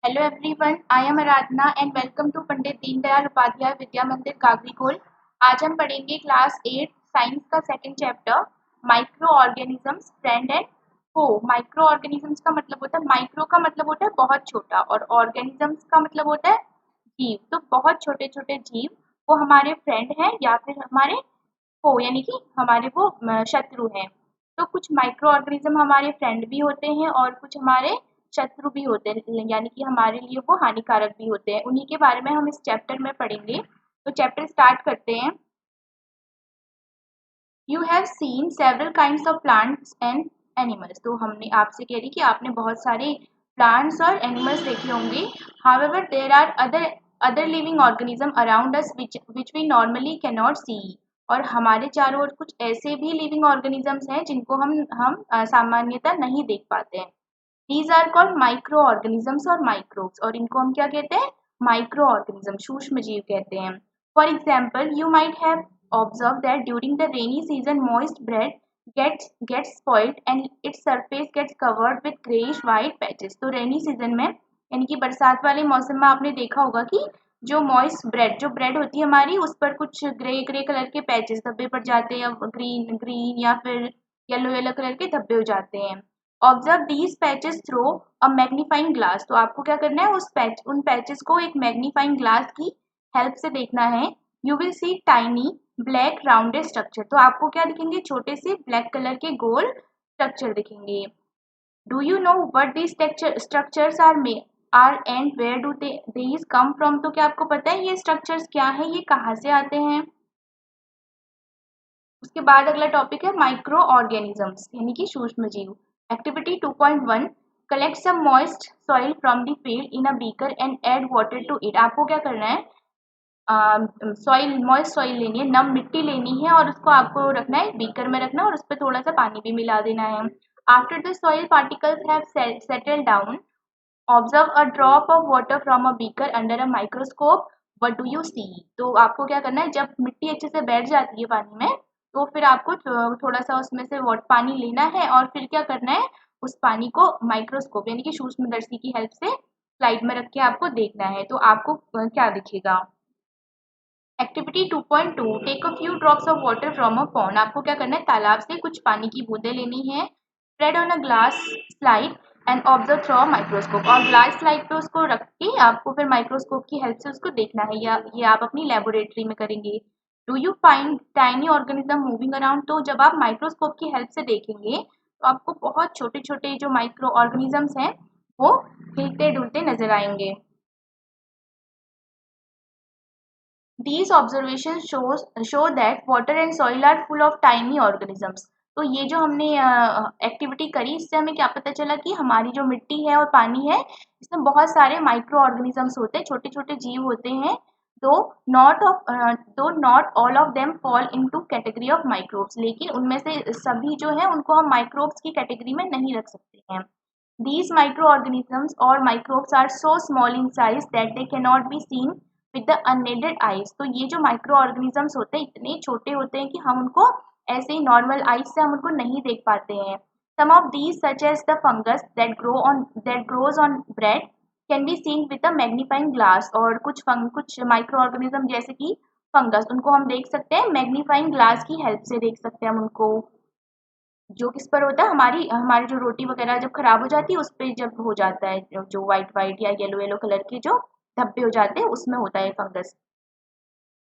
Hello everyone, I am Aradhana and welcome to Pandit Deendayal Upadhyay विद्या मंदिर कागरीकोल। आज हम पढ़ेंगे क्लास 8 साइंस का second chapter micro organisms friend and foe. Micro organisms का मतलब होता है, माइक्रो का मतलब होता है बहुत छोटा और ऑर्गेनिजम्स का मतलब होता है जीव। तो बहुत छोटे छोटे जीव वो हमारे फ्रेंड हैं या फिर हमारे फो यानी कि हमारे वो शत्रु हैं। तो कुछ माइक्रो ऑर्गेनिज्म हमारे फ्रेंड भी होते हैं और कुछ हमारे शत्रु भी होते हैं, यानी कि हमारे लिए वो हानिकारक भी होते हैं। उन्हीं के बारे में हम इस चैप्टर में पढ़ेंगे। तो चैप्टर स्टार्ट करते हैं। You have seen several kinds of plants and animals. तो हमने आपसे कह रही कि आपने बहुत सारे प्लांट्स और एनिमल्स देखे होंगे। However there are other living organism around us which we normally can not see. और हमारे चारों ओर कुछ ऐसे भी लिविंग ऑर्गेनिजम्स हैं जिनको हम सामान्यतः नहीं देख पाते हैं। These are called micro organisms और माइक्रोब्स, और इनको हम क्या कहते हैं? माइक्रो ऑर्गेनिज्म, सूक्ष्म जीव कहते हैं। For example, you might have observe that during the rainy season moist bread gets spoiled and its surface gets covered with grayish white patches। तो रेनी सीजन में यानी कि बरसात वाले मौसम में आपने देखा होगा कि जो मॉइस्ट ब्रेड जो ब्रेड होती है हमारी, उस पर कुछ ग्रे ग्रे कलर के पैचेस धब्बे पड़ जाते हैं, या ग्रीन ग्रीन या फिर येलो येलो कलर के धब्बे हो जाते हैं। Observe these patches through a magnifying glass. तो आपको क्या करना है, उन पैचेस को एक मैग्नीफाइंग ग्लास की हेल्प से देखना है। You will see tiny black rounded structure. तो आपको क्या दिखेंगे? छोटे से ब्लैक कलर के गोल स्ट्रक्चर दिखेंगे। Do you know what these structures are and where do these come from. तो क्या आपको पता है ये स्ट्रक्चर्स क्या है, ये कहाँ से आते हैं? उसके बाद अगला टॉपिक है माइक्रो ऑर्गेनिजम्स यानी कि सूक्ष्म जीव। Activity 2.1 collect some moist soil from the field in a beaker and add water to it. आपको क्या करना है? सॉइल, मॉइस्ट सॉइल लेनी है, नम मिट्टी लेनी है, और उसको आपको रखना है बीकर में रखना है, और उस पर थोड़ा सा पानी भी मिला देना है। After the soil particles have settle down, observe a drop of water from a beaker under a microscope, what do you see. तो आपको क्या करना है, जब मिट्टी अच्छे से बैठ जाती है पानी में, तो फिर आपको थोड़ा सा उसमें से पानी लेना है, और फिर क्या करना है, उस पानी को माइक्रोस्कोप यानी कि सूक्ष्मदर्शी की हेल्प से स्लाइड में रख के आपको देखना है। तो आपको क्या दिखेगा? Activity 2.2 take a few drops of water from a pond. आपको क्या करना है, तालाब से कुछ पानी की बूंदें लेनी है। Spread on a glass slide and observe through a microscope. और ग्लास स्लाइड पे उसको रख के आपको फिर माइक्रोस्कोप की हेल्प से उसको देखना है, या ये आप अपनी लेबोरेटरी में करेंगे। Do you find tiny organism moving around. तो जब आप माइक्रोस्कोप की हेल्प से देखेंगे तो आपको बहुत छोटे छोटे जो माइक्रो ऑर्गेनिजम्स हैं वो हिलते डुलते नजर आएंगे। These observations show that water and soil are full of tiny organisms। तो ये जो हमने एक्टिविटी करी, इससे हमें क्या पता चला कि हमारी जो मिट्टी है और पानी है, इसमें बहुत सारे माइक्रो ऑर्गेनिजम्स होते हैं, छोटे छोटे जीव होते हैं। दो not all of them fall into category of microbes. लेकिन उनमें से सभी जो है उनको हम माइक्रोब्स की कैटेगरी में नहीं रख सकते हैं। These microorganisms or microbes are so small in size that they cannot be seen with the unaided eyes। तो ये जो माइक्रो ऑर्गेनिजम्स होते हैं इतने छोटे होते हैं कि हम उनको ऐसे ही नॉर्मल आईज से हम उनको नहीं देख पाते हैं। Some of these such as the fungus that grows on bread can be seen with a magnifying glass। और कुछ माइक्रो ऑर्गेनिज्म जैसे कि फंगस, उनको हम देख सकते हैं मैग्नीफाइंग ग्लास की हेल्प से देख सकते हैं हम उनको। जो किस पर होता है, हमारी हमारी जो रोटी वगैरह जब खराब हो जाती है उस पे जब हो जाता है, जो व्हाइट व्हाइट या येलो येलो कलर के जो धब्बे हो जाते हैं उसमें होता है fungus.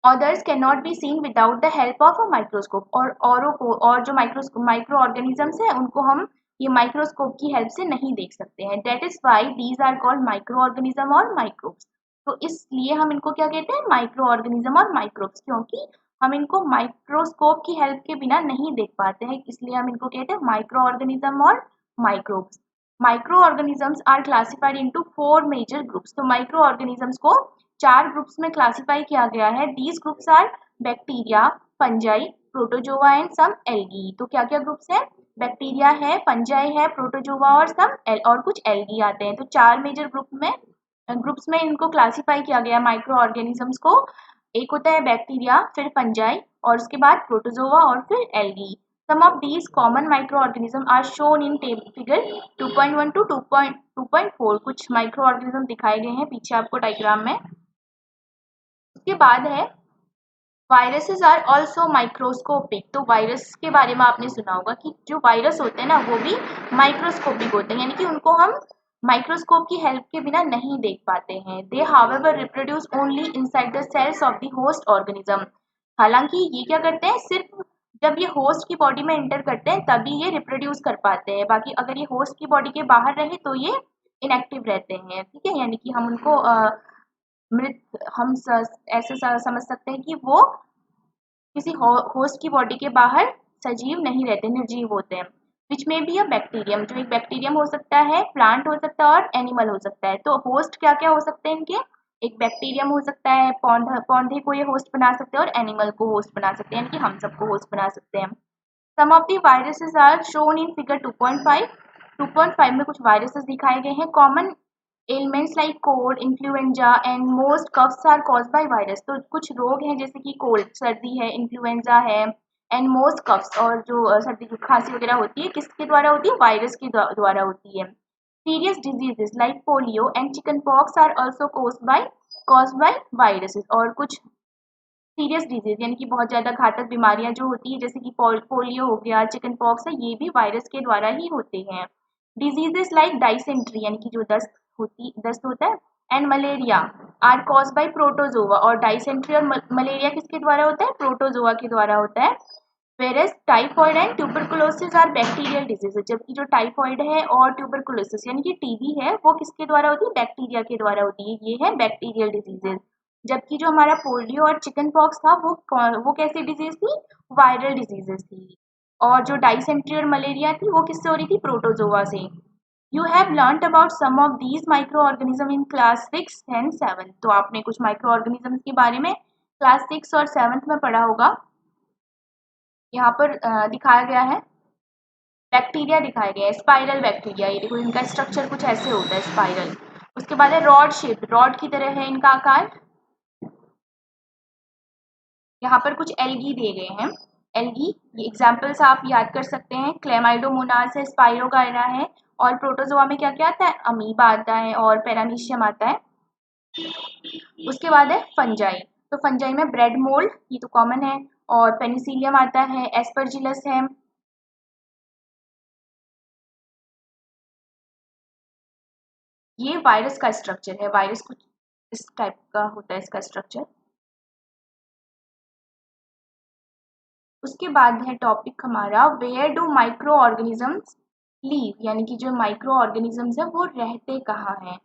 Others cannot be seen without the help of a microscope। और औरों को, और जो माइक्रो ऑर्गेनिजम्स हैं उनको हम ये माइक्रोस्कोप की हेल्प से नहीं देख सकते हैं। That is why these are called micro organism और माइक्रोब्स। तो इसलिए हम इनको क्या कहते हैं, माइक्रो ऑर्गेनिज्म और माइक्रोब्स, क्योंकि हम इनको माइक्रोस्कोप की हेल्प के बिना नहीं देख पाते हैं, इसलिए हम इनको कहते हैं माइक्रो ऑर्गेनिज्म और microbes. Micro organisms are classified into 4 major groups. तो माइक्रो ऑर्गेनिजम्स को 4 ग्रुप्स में क्लासिफाई किया गया है। These groups are bacteria, fungi, protozoa and some algae. तो क्या क्या ग्रुप्स हैं? बैक्टीरिया है, फंजाई है, प्रोटोजोआ और और कुछ एल्गी आते हैं। तो 4 मेजर ग्रुप्स में इनको क्लासिफाई किया गया माइक्रो ऑर्गेनिजम्स को। एक होता है बैक्टीरिया, फिर फंजाई, और उसके बाद प्रोटोजोआ और फिर algae. Some of these common microorganisms are shown in table figure 2.1 to 2.4 कुछ माइक्रो ऑर्गेनिज्म दिखाए गए हैं पीछे आपको डायग्राम में। उसके बाद है वायरसेस आर ऑल्सो माइक्रोस्कोपिक। तो वायरस के बारे में आपने सुना होगा कि जो वायरस होते हैं ना वो भी माइक्रोस्कोपिक होते हैं, यानी कि उनको हम माइक्रोस्कोप की हेल्प के बिना नहीं देख पाते हैं। They however reproduce only inside the cells of the host organism. हालांकि ये क्या करते हैं, सिर्फ जब ये होस्ट की बॉडी में एंटर करते हैं तभी ये रिप्रोड्यूस कर पाते हैं, बाकी अगर ये होस्ट की बॉडी के बाहर रहे तो ये इनएक्टिव रहते हैं। ठीक है, यानी कि हम उनको मृत हम ऐसे समझ सकते हैं कि वो किसी होस्ट की बॉडी के बाहर सजीव नहीं रहते, निर्जीव होते हैं। विच में भी अ बैक्टीरियम, जो एक बैक्टीरियम हो सकता है, प्लांट हो सकता है और एनिमल हो सकता है। तो होस्ट क्या क्या हो सकते हैं इनके, एक बैक्टीरियम हो सकता है, पौधे को ये होस्ट बना सकते हैं और एनिमल को होस्ट बना सकते हैं, यानी कि हम सबको होस्ट बना सकते हैं। Some of the viruses are shown in figure 2.5। 2.5 में कुछ वायरसेस दिखाए गए हैं। Common ailments like cold, influenza and most coughs are caused by virus। तो कुछ रोग हैं जैसे कि कोल्ड सर्दी है, इन्फ्लुएंजा है, एंड मोस्ट कफ्स और जो सर्दी की खांसी वगैरह होती है किसके द्वारा होती है, वायरस के द्वारा होती है। Serious diseases like polio and chicken pox are also caused by viruses। और कुछ सीरियस डिजीज यानी कि बहुत ज्यादा घातक बीमारियां जो होती है जैसे कि पोलियो हो गया, चिकन पॉक्स है, ये भी वायरस के द्वारा ही होते हैं। डिजीजेस लाइक डाइसेंट्री यानी कि जो दस्त होता है, and malaria are cause by protozoa. और डाइसेंट्री और मलेरिया किसके द्वारा होता है, प्रोटोजोआ के द्वारा होता है। Whereas typhoid and tuberculosis are bacterial diseases. जबकि जो टाइफॉइड है और ट्यूबरकुलोसिस यानी कि टीबी है वो किसके द्वारा होती है, बैक्टीरिया के द्वारा होती है, ये है बैक्टीरियल डिजीजेस। जबकि जो हमारा पोलियो और चिकन पॉक्स था वो कैसी डिजीज थी, वायरल डिजीजेस थी। और जो डाइसेंट्री और मलेरिया थी वो किससे हो रही थी, प्रोटोजोआ से। You have learned about some of these microorganism in class 6 and 7। तो आपने कुछ माइक्रो ऑर्गेनिज्म के बारे में क्लास 6 और 7 में पढ़ा होगा। यहाँ पर दिखाया गया है, बैक्टीरिया दिखाया गया है, स्पाइरल बैक्टीरिया। ये देखो इनका स्ट्रक्चर कुछ ऐसे होता है, स्पाइरल। उसके बाद है रॉड शेप, रॉड की तरह है इनका आकार। यहाँ पर कुछ एल्गी दिए गए हैं, एल्गी ये एग्जाम्पल्स आप याद कर सकते हैं। क्लेमाइडोमोनास है, स्पाइरोगाइरा है, और प्रोटोजोआ में क्या क्या आता है, अमीबा आता है और पैरामीशियम आता है। उसके बाद है फंजाई। तो फंजाई में ब्रेड मोल्ड ये तो कॉमन है, और पेनिसिलियम आता है, एस्परजिलस है। ये वायरस का स्ट्रक्चर है, वायरस कुछ इस टाइप का होता है इसका स्ट्रक्चर। उसके बाद है टॉपिक हमारा where do microorganisms live, यानी कि जो माइक्रो ऑर्गेनिजम्स है वो रहते कहाँ हैं।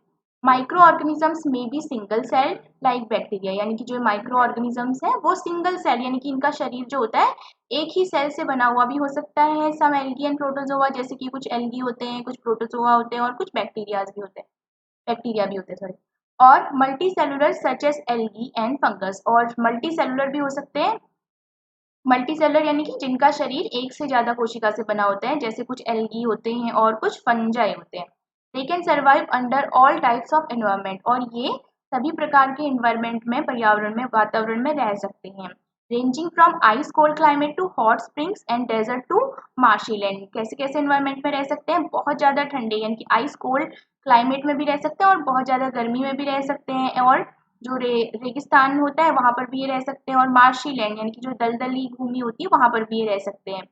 Microorganisms may be single cell like bacteria, यानी कि जो माइक्रो ऑर्गेनिजम्स है वो सिंगल सेल यानी कि इनका शरीर जो होता है एक ही सेल से बना हुआ भी हो सकता है। सम एल्गी एंड प्रोटोजोआ, जैसे कि कुछ एल्गी होते हैं, कुछ प्रोटोजोआ होते हैं और कुछ बैक्टीरियाज भी होते हैं, बैक्टीरिया भी होते हैं सॉरी। और multi cellular such as algae and fungus, और मल्टी सेलुलर भी हो सकते हैं। मल्टी सेलुलर यानी कि जिनका शरीर एक से ज्यादा कोशिका से बना होता है, जैसे कुछ एल्गी होते हैं और कुछ फंजाई होते हैं। They can survive under all types of environment, और ये सभी प्रकार के एनवायरमेंट में, पर्यावरण में, वातावरण में रह सकते हैं। Ranging from ice cold climate to hot springs and desert to marshy land. कैसे कैसे एनवायरमेंट में रह सकते हैं, बहुत ज्यादा ठंडे यानी कि आइस कोल्ड क्लाइमेट में भी रह सकते हैं, और बहुत ज्यादा गर्मी में भी रह सकते हैं, और जो रेगिस्तान होता है वहां पर भी ये रह सकते हैं, और मार्शी लैंड यानी कि जो दलदली भूमि होती है वहां पर भी ये रह सकते हैं।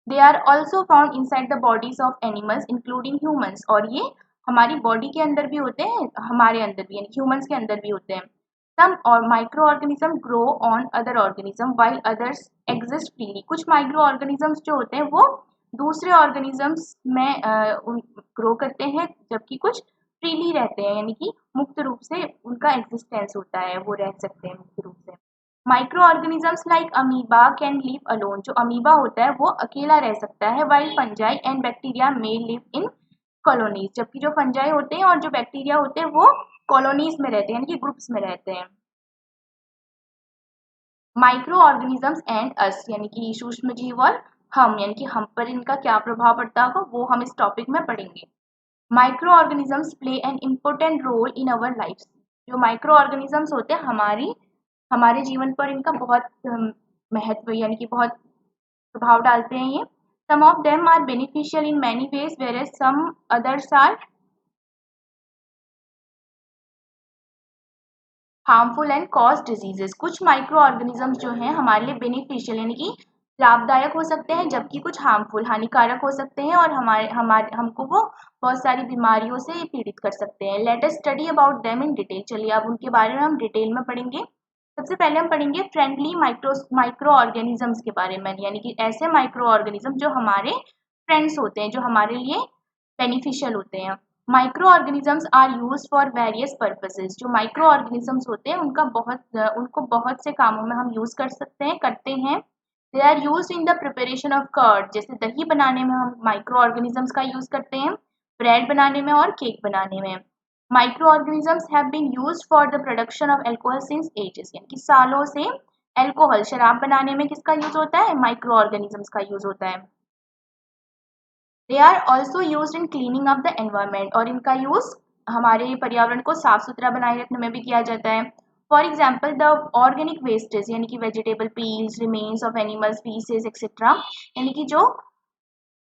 They are also found inside the bodies of animals including humans, और ये हमारी बॉडी के अंदर भी होते हैं, हमारे अंदर भी यानी ह्यूमंस के अंदर भी होते हैं। सम और micro organism grow on other organism while others exist freely. कुछ माइक्रो ऑर्गेनिजम्स जो होते हैं वो दूसरे ऑर्गेनिजम्स में ग्रो करते हैं, जबकि कुछ फ्रीली रहते हैं यानी कि मुक्त रूप से उनका एग्जिस्टेंस होता है, वो रह सकते हैं मुक्त रूप से। Micro organisms like amoeba can live alone. जो अमीबा होता है वो अकेला रह सकता है, while fungi and bacteria may live in colonies. जबकि जो फंजाई होते हैं और जो बैक्टीरिया होते हैं वो कॉलोनीज में रहते हैं यानी कि ग्रुप्स में रहते हैं। माइक्रो ऑर्गेनिजम्स एंड अस, यानी कि सूक्ष्म जीव और हम, यानी कि हम पर इनका क्या प्रभाव पड़ता होगा वो हम इस टॉपिक में पढ़ेंगे। Microorganisms play an important role in our life. जो माइक्रो ऑर्गेनिजम्स होते हैं हमारे जीवन पर इनका बहुत महत्व यानी कि बहुत प्रभाव डालते हैं ये। Some of them are beneficial in many ways whereas some others are harmful and cause diseases. कुछ माइक्रो ऑर्गेनिजम्स जो हैं हमारे लिए बेनिफिशियल यानी कि लाभदायक हो सकते हैं, जबकि कुछ हार्मफुल हानिकारक हो सकते हैं और हमारे हमारे हमको वो बहुत सारी बीमारियों से पीड़ित कर सकते हैं। Let us study about them in detail. चलिए अब उनके बारे में हम डिटेल में पढ़ेंगे। सबसे पहले हम पढ़ेंगे फ्रेंडली माइक्रो ऑर्गेनिजम्स के बारे में, यानी कि ऐसे माइक्रो ऑर्गेनिज्म जो हमारे फ्रेंड्स होते हैं, जो हमारे लिए बेनिफिशियल होते हैं। Micro organisms are use for various purposes. जो माइक्रो ऑर्गेनिजम्स होते हैं उनको बहुत से कामों में हम यूज करते हैं। They are use in the preparation of curd. जैसे दही बनाने में हम माइक्रो ऑर्गेनिजम्स का यूज करते हैं, ब्रेड बनाने में और केक बनाने में। Microorganisms have been used for the production of alcohol since ages. यानी कि सालों से अल्कोहल शराब बनाने में किसका यूज होता है? माइक्रो ऑर्गेनिजम्स का यूज होता है। They are also use in cleaning of the environment. और इनका यूज हमारे पर्यावरण को साफ सुथरा बनाए रखने में भी किया जाता है। For example the organic wastage यानी कि vegetable peels, remains of animals pieces etcetera, यानी कि जो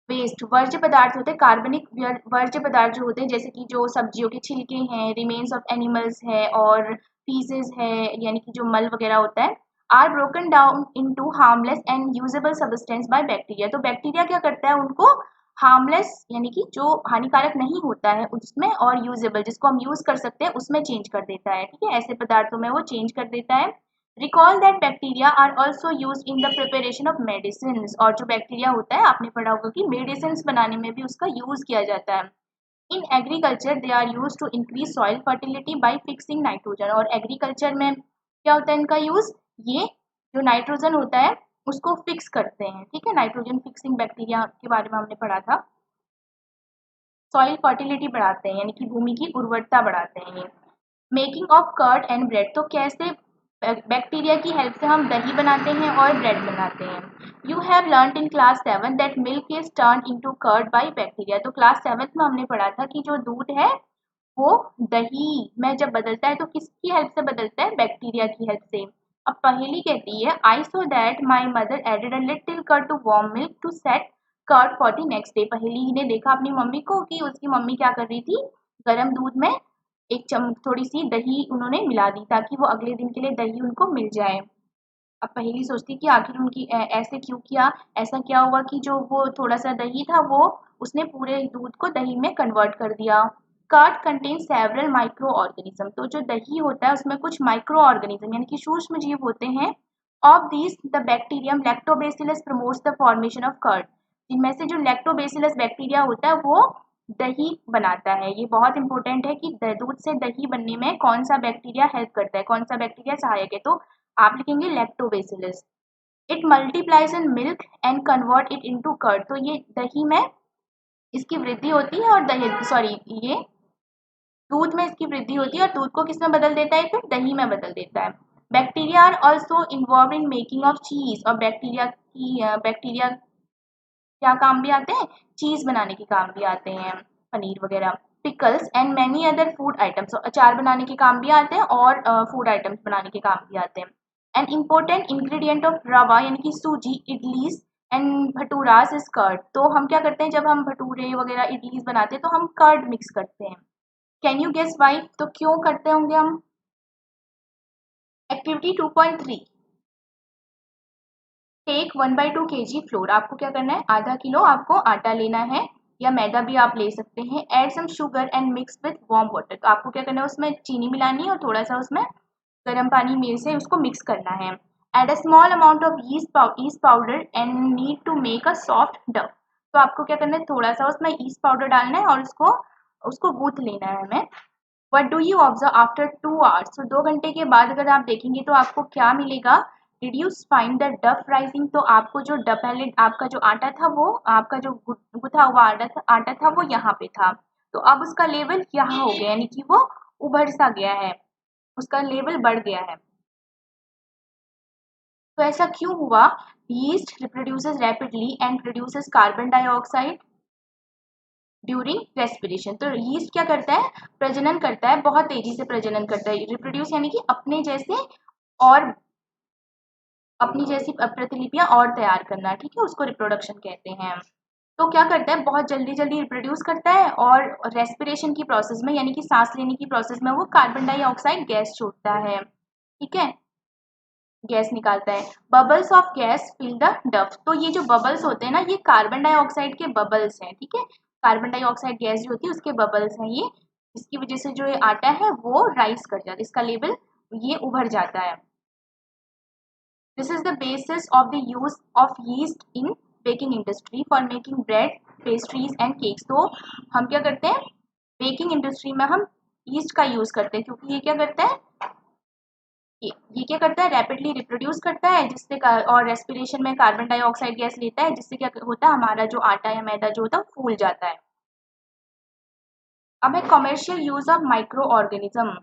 वेस्ट वर्ज्य पदार्थ होते हैं, कार्बनिक वर्ज्य पदार्थ जो होते हैं, जैसे कि जो सब्जियों के छिलके हैं, रिमेन्स ऑफ एनिमल्स है और पीसेज है, यानी कि जो मल वगैरह होता है, are broken down into harmless and usable substance by bacteria. तो बैक्टीरिया क्या करता है? उनको हार्मलेस यानी कि जो हानिकारक नहीं होता है उसमें, और यूजेबल जिसको हम यूज कर सकते हैं उसमें चेंज कर देता है। ठीक है, ऐसे पदार्थों में वो चेंज कर देता है। Recall that bacteria are also use in the preparation of medicine. और जो बैक्टीरिया होता है, आपने पढ़ा होगा कि मेडिसिन बनाने में भी उसका यूज किया जाता है। In agriculture they are use to increase soil fertility by fixing nitrogen. और एग्रीकल्चर में क्या होता है इनका यूज? ये जो नाइट्रोजन होता है उसको फिक्स करते हैं। ठीक है, नाइट्रोजन फिक्सिंग बैक्टीरिया के बारे में हमने पढ़ा था। सॉइल फर्टिलिटी बढ़ाते हैं यानी कि भूमि की उर्वरता बढ़ाते हैं ये। Making of curd and bread. तो कैसे बैक्टीरिया की हेल्प से हम दही बनाते हैं और ब्रेड बनाते हैं। You have learn in class 7 that milk is turn into curd by bacteria. तो क्लास 7 में हमने पढ़ा था कि जो दूध है वो दही में जब बदलता है तो किसकी हेल्प से बदलता है? बैक्टीरिया की हेल्प से। अब पहेली कहती है, I saw that my mother added a little curd to warm milk to set curd for the next day. पहेली ने देखा अपनी मम्मी को कि उसकी मम्मी क्या कर रही थी, गर्म दूध में एक थोड़ी सी दही उन्होंने मिला दी ताकि वो अगले दिन के लिए दही उनको मिल जाए। अब पहेली सोचती कि आखिर उनकी ऐसे क्यों किया, ऐसा क्या हुआ कि जो वो थोड़ा सा दही था वो उसने पूरे दूध को दही में कन्वर्ट कर दिया। Curd contain several micro organism. तो जो दही होता है उसमें कुछ माइक्रो ऑर्गेनिज्म यानी कि सूक्ष्म जीव होते हैं। Of these the bacterium lactobacillus promotes the formation of curd. जिनमें से जो लैक्टोबैसिलस बैक्टीरिया होता है वो दही बनाता है। ये बहुत इंपॉर्टेंट है कि दूध से दही बनने में कौन सा बैक्टीरिया हेल्प करता है, कौन सा बैक्टीरिया सहायक है। तो आप लिखेंगे lactobacillus. It multiplies in milk and convert it into curd. तो ये दही में इसकी वृद्धि होती है और ये दूध में इसकी वृद्धि होती है और दूध को किस में बदल देता है? फिर दही में बदल देता है। Bacteria are also involve in making of cheese. और बैक्टीरिया क्या काम भी आते हैं? चीज बनाने के काम भी आते हैं, पनीर वगैरह। Pickles and many other food items. अचार बनाने के काम भी आते हैं और फूड आइटम्स बनाने के काम भी आते हैं। एन इम्पोर्टेंट इंग्रेडिएंट ऑफ रवा यानी कि सूजी, idlis and bhaturas is curd. तो हम क्या करते हैं जब हम भटूरे वगैरह इडलीज बनाते हैं तो हम कर्ड मिक्स करते हैं। Can you guess why? तो क्यों करते होंगे हम? Activity 2.3, take 1/2 kg flour. आपको क्या करना है? आधा किलो आपको आटा लेना है या मैदा भी आप ले सकते हैं। Add some sugar and mix with warm water. तो आपको क्या करना है? उसमें चीनी मिलानी है और थोड़ा सा उसमें गर्म पानी में से उसको मिक्स करना है। Add a small amount of yeast powder and need to make a soft dough. तो आपको क्या करना है? थोड़ा सा उसमें ईस्ट पाउडर डालना है और उसको उसको गूंथ लेना है हमें। What do you observe after 2 hours? तो 2 घंटे के बाद अगर आप देखेंगे तो आपको क्या मिलेगा? डिड यू फाइंड द डफ राइजिंग? तो आपको जो पहले आपका जो आटा था वो आपका जो गुथा हुआ आटा था वो यहाँ पे था, तो अब उसका लेवल यहाँ हो गया यानी कि वो उभर सा गया है, उसका लेवल बढ़ गया है। तो ऐसा क्यों हुआ? Yeast reproduces rapidly and produces carbon dioxide during respiration. तो यीस्ट क्या करता है? प्रजनन करता है, बहुत तेजी से प्रजनन करता है। रिप्रोड्यूस यानी कि और अपनी जैसी प्रतिलिपियां और तैयार करना। ठीक है, उसको रिप्रोडक्शन कहते हैं। तो क्या करता है, बहुत जल्दी जल्दी रिप्रोड्यूस करता है और रेस्पिरेशन की प्रोसेस में यानी कि सांस लेने की प्रोसेस में वो कार्बन डाइऑक्साइड गैस छोड़ता है, ठीक है, गैस निकालता है। Bubbles of gas fill the dough, तो ये जो बबल्स होते हैं ना, ये कार्बन डाइऑक्साइड के बबल्स हैं, ठीक है, कार्बन डाइऑक्साइड गैस जो होती है उसके बबल्स हैं ये, इसकी वजह से जो ये आटा है वो राइज कर जाता है, इसका लेवल ये उभर जाता है। This is the basis of the use of yeast in baking industry for making bread, pastries and cakes. तो हम क्या करते हैं, बेकिंग इंडस्ट्री में हम यीस्ट का यूज करते हैं, क्योंकि ये क्या करता है, ये क्या करता है, रैपिडली रिप्रोड्यूस करता है, जिससे और रेस्पिरेशन में कार्बन डाइऑक्साइड गैस लेता है, जिससे क्या होता है, हमारा जो आटा या मैदा जो होता है फूल जाता है। अब है commercial use of micro organism.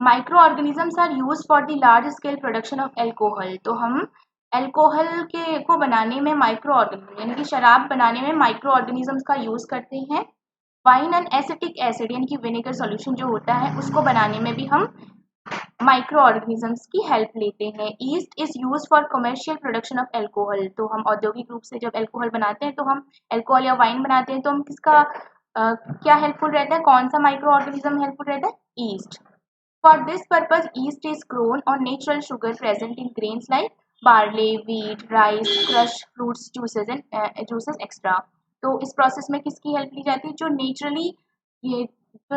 Micro organisms are use for the large scale production of alcohol. तो हम एल्कोहल के को बनाने में माइक्रो ऑर्गेनिज्म यानी कि शराब बनाने में माइक्रो ऑर्गेनिजम्स का यूज करते हैं। वाइन एंड एसिटिक एसिड यानी कि विनेगर सॉल्यूशन जो होता है उसको बनाने में भी हम माइक्रो ऑर्गेनिजम्स की हेल्प लेते हैं। East is use for commercial production of alcohol. तो हम औद्योगिक रूप से जब एल्कोहल बनाते हैं, तो हम एल्कोहल या वाइन बनाते हैं, तो हम किसका क्या हेल्पफुल रहता है, कौन सा माइक्रो ऑर्गेनिज्म हेल्पफुल रहता है, east. For this purpose, yeast is grown on natural sugar present in grains like barley, wheat, rice, crushed fruits, juices and juices extra. तो इस प्रोसेस में किसकी हेल्प ली जाती है, जो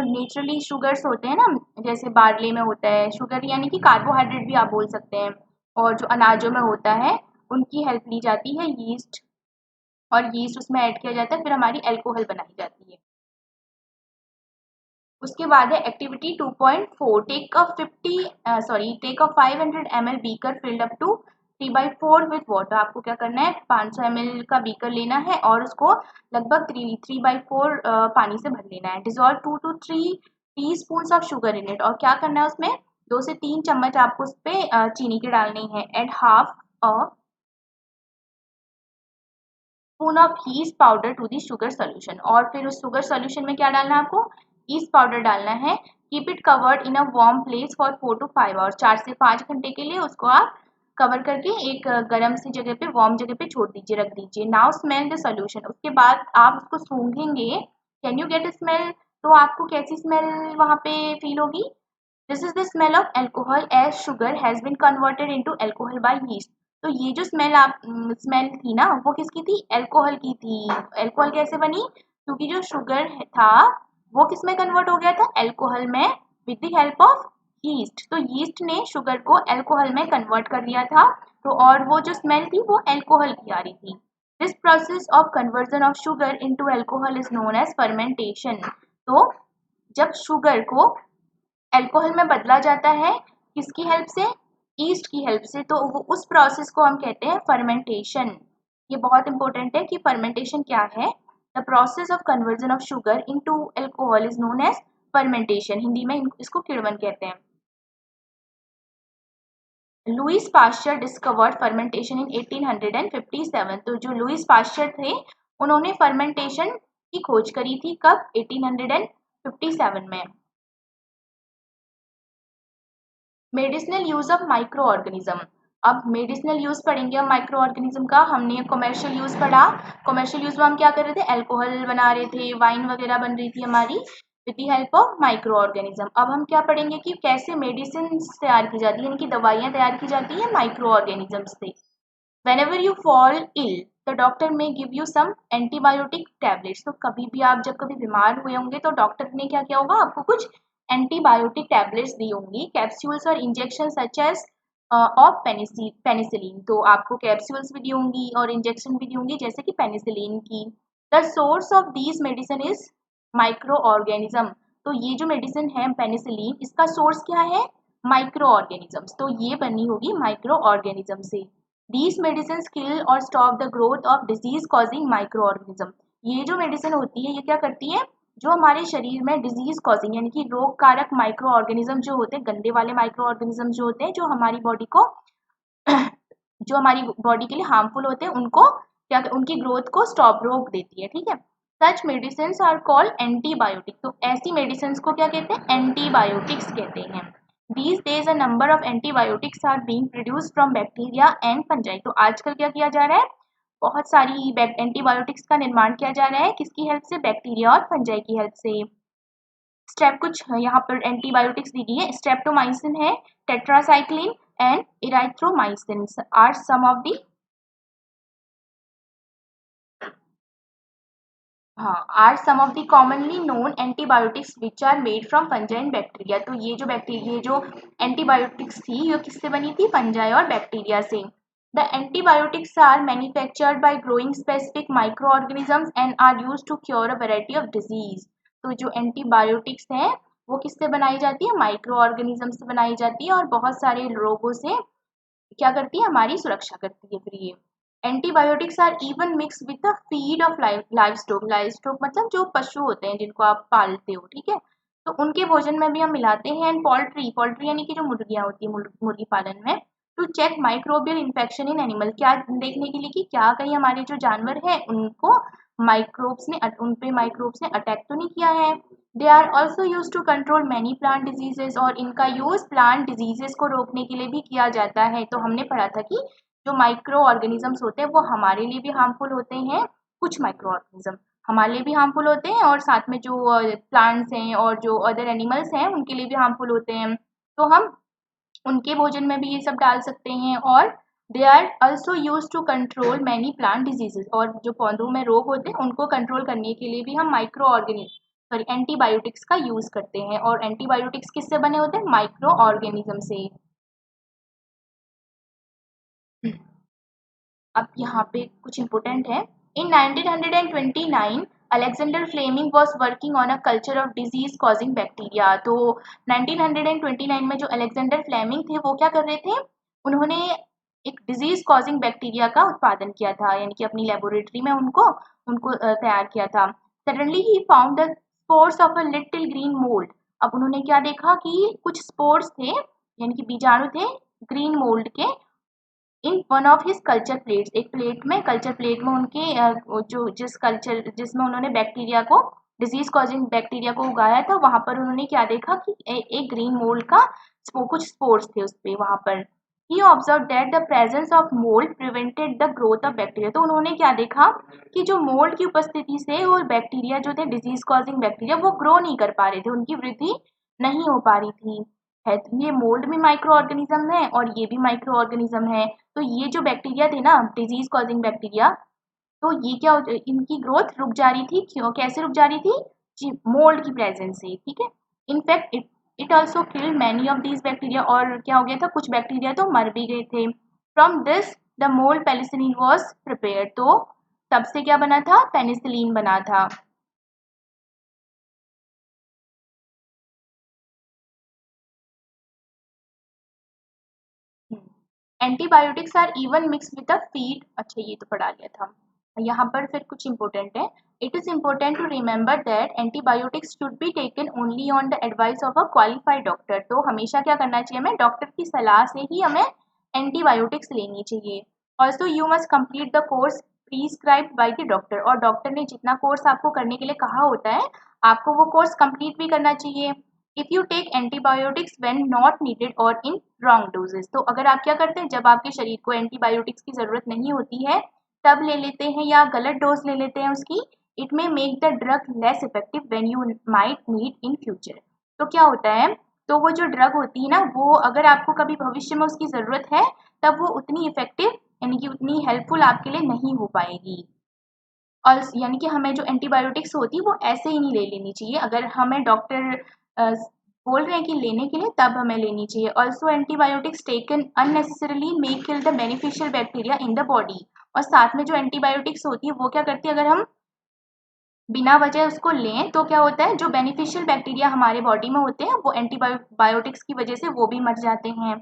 नेचुरली शुगर्स होते हैं ना, जैसे बार्ले में होता है शुगर यानी कि कार्बोहाइड्रेट भी आप बोल सकते हैं, और जो अनाजों में होता है उनकी हेल्प ली जाती है यीस्ट, और यीस्ट उसमें ऐड किया जाता है, फिर हमारी एल्कोहल बनाई जाती है। उसके बाद है activity 2.4, take a 500 ml beaker filled up to 3/4 with water. आपको क्या करना है, 500 ml का बीकर लेना है और उसको लगभग 3/4 पानी से भर लेना है। Dissolve 2 to 3 teaspoon of sugar in it, और क्या करना है उसमें 2 से 3 चम्मच आपको उस पर चीनी के डालनी है। Add half a spoon of yeast powder to the sugar solution, और फिर उस शुगर सोल्यूशन में क्या डालना है आपको, ईस्ट पाउडर डालना है। Keep it covered in a warm place for 4 to 5 hours, 4 से 5 घंटे के लिए उसको आप कवर करके एक गर्म सी जगह पे, वार्म जगह पे छोड़ दीजिए, रख दीजिए। नाउ स्मेल द सोल्यूशन, उसके बाद आप उसको सूंघेंगे। कैन यू गेट स्मेल, तो आपको कैसी स्मेल वहाँ पे फील होगी, this is the smell of alcohol as sugar has been converted into alcohol by yeast. तो ये जो स्मेल थी ना, वो किसकी थी, एल्कोहल की थी। एल्कोहल कैसे बनी, क्योंकि जो शुगर था वो किस में कन्वर्ट हो गया था, एल्कोहल में, with the help of yeast. तो यीस्ट ने शुगर को एल्कोहल में कन्वर्ट कर दिया था, तो और वो जो स्मेल थी वो एल्कोहल की आ रही थी। This process of conversion of sugar into alcohol is known as fermentation. तो जब शुगर को एल्कोहल में बदला जाता है, किसकी हेल्प से, ईस्ट की हेल्प से, तो वो उस प्रोसेस को हम कहते हैं फर्मेंटेशन। ये बहुत इंपॉर्टेंट है कि फर्मेंटेशन क्या है। The process of conversion of sugar into alcohol is known as fermentation, Hindi में इसको किण्वन कहते हैं। Louis Pasteur discovered fermentation in 1857। तो जो लुईस पाश्चर थे उन्होंने फर्मेंटेशन की खोज करी थी, कब, 1857 में। Medicinal use of micro organism. अब मेडिसिनल यूज पढ़ेंगे हम माइक्रो ऑर्गेनिज्म का। हमने कमर्शियल यूज पढ़ा, कमर्शियल यूज में हम क्या कर रहे थे, एल्कोहल बना रहे थे, वाइन वगैरह बन रही थी हमारी with the help of micro organism. अब हम क्या पढ़ेंगे कि कैसे मेडिसिन तैयार की जाती है, यानी कि दवाइयाँ तैयार की जाती है माइक्रो ऑर्गेनिज्म से। Whenever you fall ill, the doctor may give you some antibiotic tablets। तो कभी भी आप जब कभी बीमार हुए होंगे तो डॉक्टर ने क्या किया होगा, आपको कुछ एंटीबायोटिक टैबलेट्स दी होंगी, कैप्सूल्स और injection such as of penicillin. तो आपको कैप्सूल्स भी दी होंगी और इंजेक्शन भी दी होंगी जैसे कि पेनिसिलिन की। The source of these medicine is micro organism. तो ये जो मेडिसिन है पेनिसिलिन, इसका सोर्स क्या है, माइक्रो ऑर्गेनिजम्स। तो ये बनी होगी माइक्रो ऑर्गेनिज्म से। These medicines kill or stop the growth of disease causing microorganism। ये जो मेडिसिन होती है ये क्या करती है, जो हमारे शरीर में डिजीज कॉजिंग यानी कि रोग कारक माइक्रो ऑर्गेनिज्म जो होते हैं, गंदे वाले माइक्रो ऑर्गेनिज्म जो होते हैं, जो हमारी बॉडी को जो हमारी बॉडी के लिए हार्मफुल होते हैं, उनको क्या, उनकी ग्रोथ को स्टॉप, रोक देती है, ठीक है। सच मेडिसिन आर कॉल्ड एंटीबायोटिक। तो ऐसी मेडिसिन को क्या कहते हैं, एंटीबायोटिक्स कहते हैं। These days a number of antibiotics are being produced from bacteria and fungi। तो आजकल क्या किया जा रहा है, बहुत सारी एंटीबायोटिक्स का निर्माण किया जा रहा है, किसकी हेल्प से? बैक्टीरिया और फंजाई की हेल्प से। स्टेप कुछ यहाँ पर एंटीबायोटिक्स दी गई है। स्ट्रेप्टोमाइसिन है, tetracycline and erythromycin are some of the are some of the commonly known antibiotics which are made from fungi and bacteria. तो ये जो बैक्टीरिया, ये जो एंटीबायोटिक्स थी, ये किससे बनी थी? फंजाई और बैक्टीरिया से। The antibiotics are manufactured by growing specific microorganisms and are used to cure a variety of disease. तो जो एंटीबायोटिक्स हैं वो किससे बनाई जाती है? माइक्रो ऑर्गेनिज्म से बनाई जाती है और बहुत सारे रोगों से क्या करती है? हमारी सुरक्षा करती है। फिर ये antibiotics are even mix with the feed of livestock. Livestock मतलब जो पशु होते हैं जिनको आप पालते हो, ठीक है, तो उनके भोजन में भी हम मिलाते हैं। एंड पोल्ट्री, पोल्ट्री यानी कि जो मुर्गियां होती है मुर्गी पालन में, to check microbial infection in animal, क्या देखने के लिए कि क्या कहीं हमारे जो जानवर है उनको माइक्रोब्स ने उन पे माइक्रोब्स ने अटैक तो नहीं किया है। They are also use to control many plant diseases, और इनका यूज प्लांट डिजीजेस को रोकने के लिए भी किया जाता है। तो हमने पढ़ा था कि जो माइक्रो ऑर्गेनिजम्स होते हैं वो हमारे लिए भी हार्मफुल होते हैं, कुछ माइक्रो ऑर्गेनिज्म हमारे लिए भी हार्मफुल होते हैं, और साथ में जो प्लांट्स हैं और जो अदर एनिमल्स हैं उनके लिए भी हार्मफुल होते हैं। तो हम उनके भोजन में भी ये सब डाल सकते हैं। और they are also use to control many plant diseases, और जो पौधों में रोग होते हैं उनको कंट्रोल करने के लिए भी हम माइक्रो ऑर्गेनिज्म सॉरी एंटीबायोटिक्स का यूज करते हैं। और एंटीबायोटिक्स किससे बने होते हैं? माइक्रो ऑर्गेनिज्म से। अब यहाँ पे कुछ इम्पोर्टेंट है। In 1929 Alexander Fleming was working on a culture of disease causing bacteria. तो 1929 में जो अलेक्जेंडर फ्लेमिंग थे वो क्या कर रहे थे? उन्होंने एक डिजीज कॉजिंग बैक्टीरिया का उत्पादन किया था, यानी कि अपनी लेबोरेटरी में उनको उनको तैयार किया था। Suddenly he found the spores of a little green mould. अब उन्होंने क्या देखा कि कुछ स्पोर्स थे, यानी कि बीजाणु थे ग्रीन मोल्ड के, in one of his culture plates, एक प्लेट में, कल्चर प्लेट में उनके जो जिसमें उन्होंने बैक्टीरिया को, डिजीज कॉजिंग बैक्टीरिया को उगाया था, वहां पर उन्होंने क्या देखा कि एक ग्रीन मोल्ड का कुछ स्पोर्स थे उस पे वहां पर। He observe that the presence of mould prevented the growth of bacteria. तो उन्होंने क्या देखा कि जो मोल्ड की उपस्थिति से वो बैक्टीरिया जो थे, डिजीज कॉजिंग बैक्टीरिया, वो ग्रो नहीं कर पा रहे थे, उनकी वृद्धि नहीं हो पा रही थी। है तो ये मोल्ड भी माइक्रो ऑर्गेनिज्म है और ये भी माइक्रो ऑर्गेनिज्म है। तो ये जो बैक्टीरिया थे ना, डिजीज कॉजिंग बैक्टीरिया, तो ये क्या इनकी ग्रोथ रुक जा रही थी। क्यों? कैसे रुक जा रही थी? मोल्ड की प्रेजेंस से, ठीक है। In fact it also killed many of these bacteria, और क्या हो गया था, कुछ बैक्टीरिया तो मर भी गए थे। From this the mould penicillin was prepare. तो तब से क्या बना था? पेनिसिलिन बना था। Antibiotics are even mix with the feed. अच्छा, ये तो पढ़ा लिया था। यहाँ पर फिर कुछ इंपॉर्टेंट है। It is important to remember that antibiotics should be taken only on the advice of a qualified doctor. तो हमेशा क्या करना चाहिए हमें? डॉक्टर की सलाह से ही हमें एंटीबायोटिक्स लेनी चाहिए। Also you must complete the course prescribed by the doctor. और डॉक्टर ने जितना कोर्स आपको करने के लिए कहा होता है, आपको वो कोर्स कंप्लीट भी करना चाहिए। If you take antibiotics when not needed और इन रॉन्ग डोजेस। तो अगर आप क्या करते हैं, जब आपके शरीर को एंटीबायोटिक्स की जरूरत नहीं होती है तब ले लेते हैं या गलत डोज ले लेते हैं उसकी, it may make the drug less effective when you might need in future. तो क्या होता है, तो वो जो ड्रग होती है ना, वो अगर आपको कभी भविष्य में उसकी जरूरत है तब वो उतनी इफेक्टिव, यानी कि उतनी हेल्पफुल आपके लिए नहीं हो पाएगी। और यानी कि हमें जो एंटीबायोटिक्स होती है वो ऐसे ही नहीं ले लेनी चाहिए। अगर हमें डॉक्टर बोल रहे हैं कि लेने के लिए, तब हमें लेनी चाहिए। Also antibiotics taken unnecessarily may kill the beneficial bacteria in the body. और साथ में जो एंटीबायोटिक्स होती है वो क्या करती है, अगर हम बिना वजह उसको लें तो क्या होता है, जो बेनिफिशियल बैक्टीरिया हमारे बॉडी में होते हैं वो एंटीबायोटिक्स की वजह से वो भी मर जाते हैं।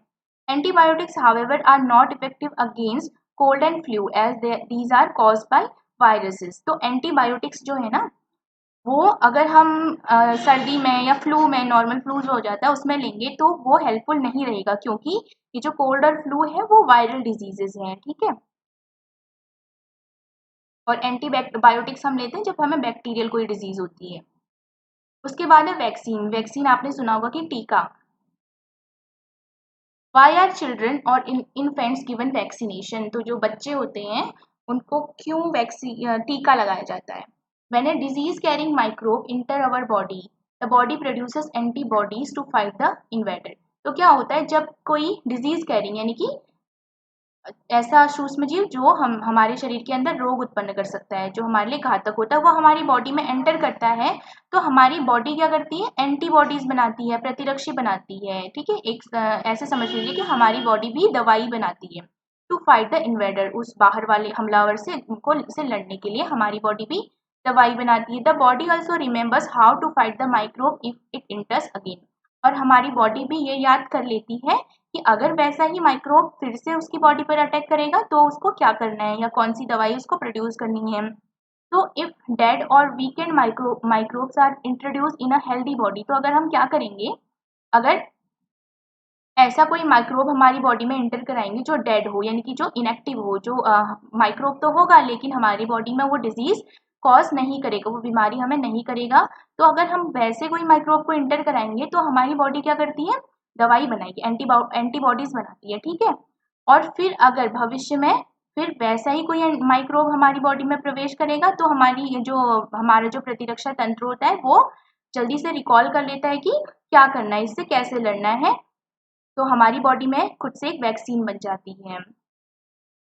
Antibiotics however are not effective against cold and flu as these are caused by viruses. तो एंटीबायोटिक्स जो है ना, वो अगर हम सर्दी में या फ्लू में, नॉर्मल फ्लू जो हो जाता है उसमें लेंगे तो वो हेल्पफुल नहीं रहेगा, क्योंकि ये जो कोल्ड और फ्लू है वो वायरल डिजीजेज हैं, ठीक है। और एंटीबायोटिक्स हम लेते हैं जब हमें बैक्टीरियल कोई डिजीज होती है। उसके बाद है वैक्सीन। वैक्सीन आपने सुना होगा कि टीका। वाई आर चिल्ड्रन और इन्फेंट्स गिवन वैक्सीनेशन। तो जो बच्चे होते हैं उनको क्यों वैक्सीन टीका लगाया जाता है? When a disease carrying microbe enter our body, the body produces antibodies to fight the invader. तो क्या होता है जब कोई डिजीज कैरिंग यानी कि ऐसा सूक्ष्म जीव जो हमारे शरीर के अंदर रोग उत्पन्न कर सकता है, जो हमारे लिए घातक होता है, वो हमारी बॉडी में एंटर करता है, तो हमारी बॉडी क्या करती है? एंटीबॉडीज बनाती है, प्रतिरक्षी बनाती है। ठीक है, एक ऐसे समझ लीजिए कि हमारी बॉडी भी दवाई बनाती है टू फाइट द इन्वेडर, उस बाहर वाले हमलावर से लड़ने के लिए हमारी बॉडी भी दवाई बनाती है। The body also remembers how to fight the microbe if it enters again, और हमारी बॉडी भी ये याद कर लेती है कि अगर वैसा ही माइक्रोब फिर से उसकी बॉडी पर अटैक करेगा तो उसको क्या करना है या कौन सी दवाई उसको प्रोड्यूस करनी है। तो इफ डेड और weakened microbes are introduce in a healthy body, तो अगर हम क्या करेंगे, अगर ऐसा कोई माइक्रोब हमारी बॉडी में एंटर कराएंगे जो डेड हो यानी कि जो इनएक्टिव हो, जो माइक्रोब तो होगा लेकिन हमारी बॉडी में वो डिजीज कॉज नहीं करेगा, वो बीमारी हमें नहीं करेगा, तो अगर हम वैसे कोई माइक्रोब को एंटर कराएंगे तो हमारी बॉडी क्या करती है? दवाई बनाएगी, एंटीबॉडीज बनाती है। ठीक है, और फिर अगर भविष्य में फिर वैसा ही कोई माइक्रोब हमारी बॉडी में प्रवेश करेगा तो हमारा जो प्रतिरक्षा तंत्र होता है वो जल्दी से रिकॉल कर लेता है कि क्या करना है, इससे कैसे लड़ना है, तो हमारी बॉडी में खुद से एक वैक्सीन बन जाती है,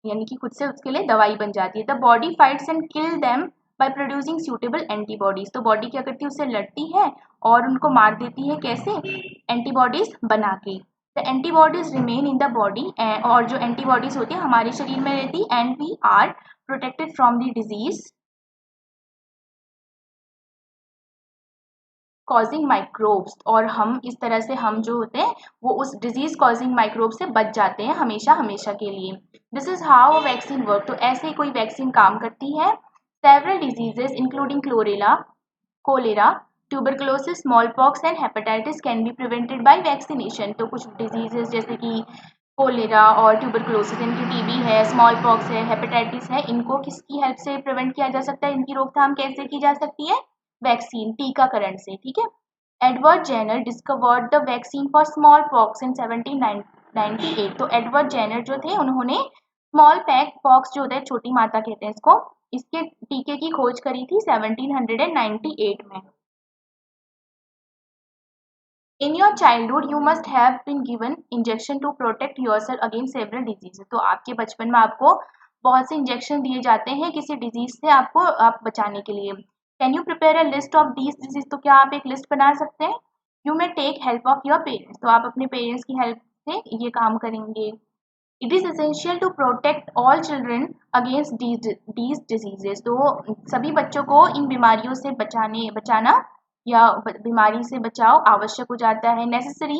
यानी कि खुद से उसके लिए दवाई बन जाती है। The body fights and kill them by producing suitable antibodies, तो बॉडी क्या करती है? उससे लड़ती है और उनको मार देती है। कैसे? एंटीबॉडीज बना के। The antibodies remain in the body, और जो एंटीबॉडीज होती है हमारे शरीर में रहती है, and we are protected from the disease causing microbes, और हम इस तरह से हम जो होते हैं वो उस डिजीज कॉजिंग माइक्रोब से बच जाते हैं हमेशा हमेशा के लिए। This is how a vaccine work, तो ऐसे ही कोई वैक्सीन काम करती है। Several diseases including cholera, tuberculosis, small pox and hepatitis can be prevented by vaccination. तो कुछ डिजीजेस जैसे कि कोलेरा और ट्यूबरकुलोसिस, इनकी टीबी है, स्मॉल पॉक्स है, हेपेटाइटिस है, इनको किसकी हेल्प से प्रिवेंट किया जा सकता है? इनकी रोकथाम कैसे की जा सकती है? वैक्सीन, टीकाकरण से। ठीक है, Edward Jenner discovered the vaccine for smallpox in 1798। तो एडवर्ड जेनर जो थे उन्होंने स्मॉल पॉक्स जो होता है, छोटी माता कहते हैं इसको, इसके टीके की खोज करी थी 1798 में। In your childhood, you must have been given injection to protect yourself against several diseases. तो आपके बचपन में आपको बहुत से इंजेक्शन दिए जाते हैं किसी डिजीज से आप बचाने के लिए। Can you prepare a list of these disease, तो क्या आप एक लिस्ट बना सकते हैं? You may take help of your parents, तो आप अपने पेरेंट्स की हेल्प से ये काम करेंगे। It is essential to protect all children against these diseases, तो सभी बच्चों को इन बीमारियों से बचाना या बीमारी से बचाव आवश्यक हो जाता है। Necessary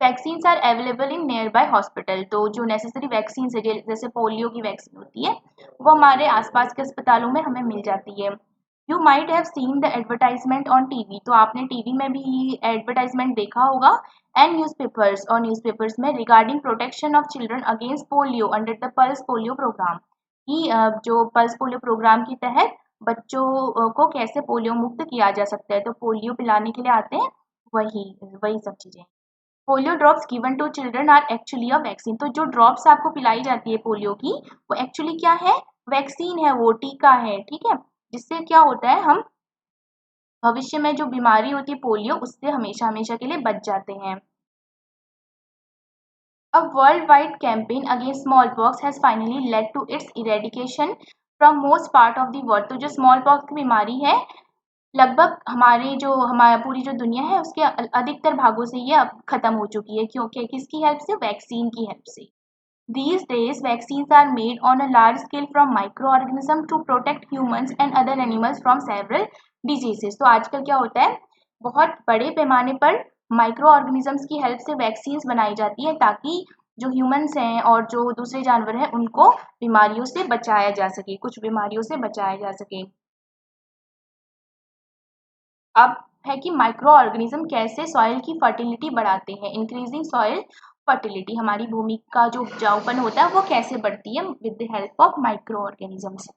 vaccines are available in nearby hospital, तो जो नेसेसरी वैक्सीन है जैसे पोलियो की वैक्सीन होती है वो हमारे आसपास के अस्पतालों में हमें मिल जाती है। You might have seen the advertisement on TV, तो आपने टीवी में भी एडवर्टाइजमेंट देखा होगा, एंड न्यूज़पेपर्स, और न्यूज़पेपर्स में regarding protection of children against polio under the pulse polio programme, कि जो पल्स पोलियो प्रोग्राम के तहत बच्चों को कैसे पोलियो मुक्त किया जा सकता है, तो पोलियो पिलाने के लिए आते हैं वही सब चीज़ें। Polio drops given to children are actually a vaccine, तो जो ड्रॉप्स आपको पिलाई जाती है पोलियो की वो एक्चुअली क्या है? वैक्सीन है, वो टीका है। ठीक है, जिससे क्या होता है, हम भविष्य में जो बीमारी होती है पोलियो उससे हमेशा हमेशा के लिए बच जाते हैं। A worldwide campaign against smallpox has finally led to its eradication from most part of the world, तो जो smallpox की बीमारी है लगभग हमारा पूरी जो दुनिया है उसके अधिकतर भागों से ये अब खत्म हो चुकी है, क्योंकि किसकी हेल्प से? वैक्सीन की हेल्प से। These days vaccines are made on a large scale from microorganisms to protect humans and other animals from several diseases, तो आजकल क्या होता है, बहुत बड़े पैमाने पर माइक्रो ऑर्गेनिजम्स की हेल्प से वैक्सीन्स बनाई जाती है ताकि जो ह्यूमंस हैं और जो दूसरे जानवर हैं उनको बीमारियों से बचाया जा सके, कुछ बीमारियों से बचाया जा सके। अब है कि माइक्रो ऑर्गेनिज्म कैसे सॉइल की फर्टिलिटी बढ़ाते हैं। इंक्रीजिंग सॉइल फर्टिलिटी, हमारी भूमि का जो उपजाऊपन होता है वो कैसे बढ़ती है? With the help of micro organisms.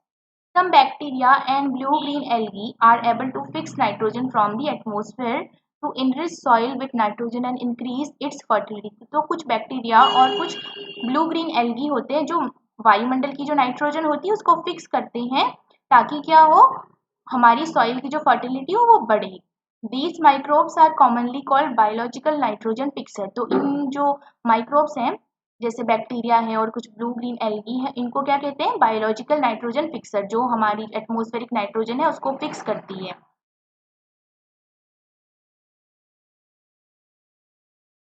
Some bacteria and blue-green algae are able to fix nitrogen from the atmosphere to enrich soil with nitrogen and increase its fertility. तो कुछ बैक्टीरिया और कुछ ब्लू ग्रीन एल्गी होते हैं जो वायुमंडल की जो नाइट्रोजन होती है उसको फिक्स करते हैं, ताकि क्या हो, हमारी सॉइल की जो फर्टिलिटी हो वो बढ़े। These microbes are commonly called biological nitrogen fixer. तो इन जो माइक्रोब्स हैं, जैसे बैक्टीरिया है और कुछ ब्लू ग्रीन एल्गी है, इनको क्या कहते हैं, बायोलॉजिकल नाइट्रोजन फिक्सर, जो हमारी एटमॉस्फेरिक नाइट्रोजन है उसको फिक्स करती है।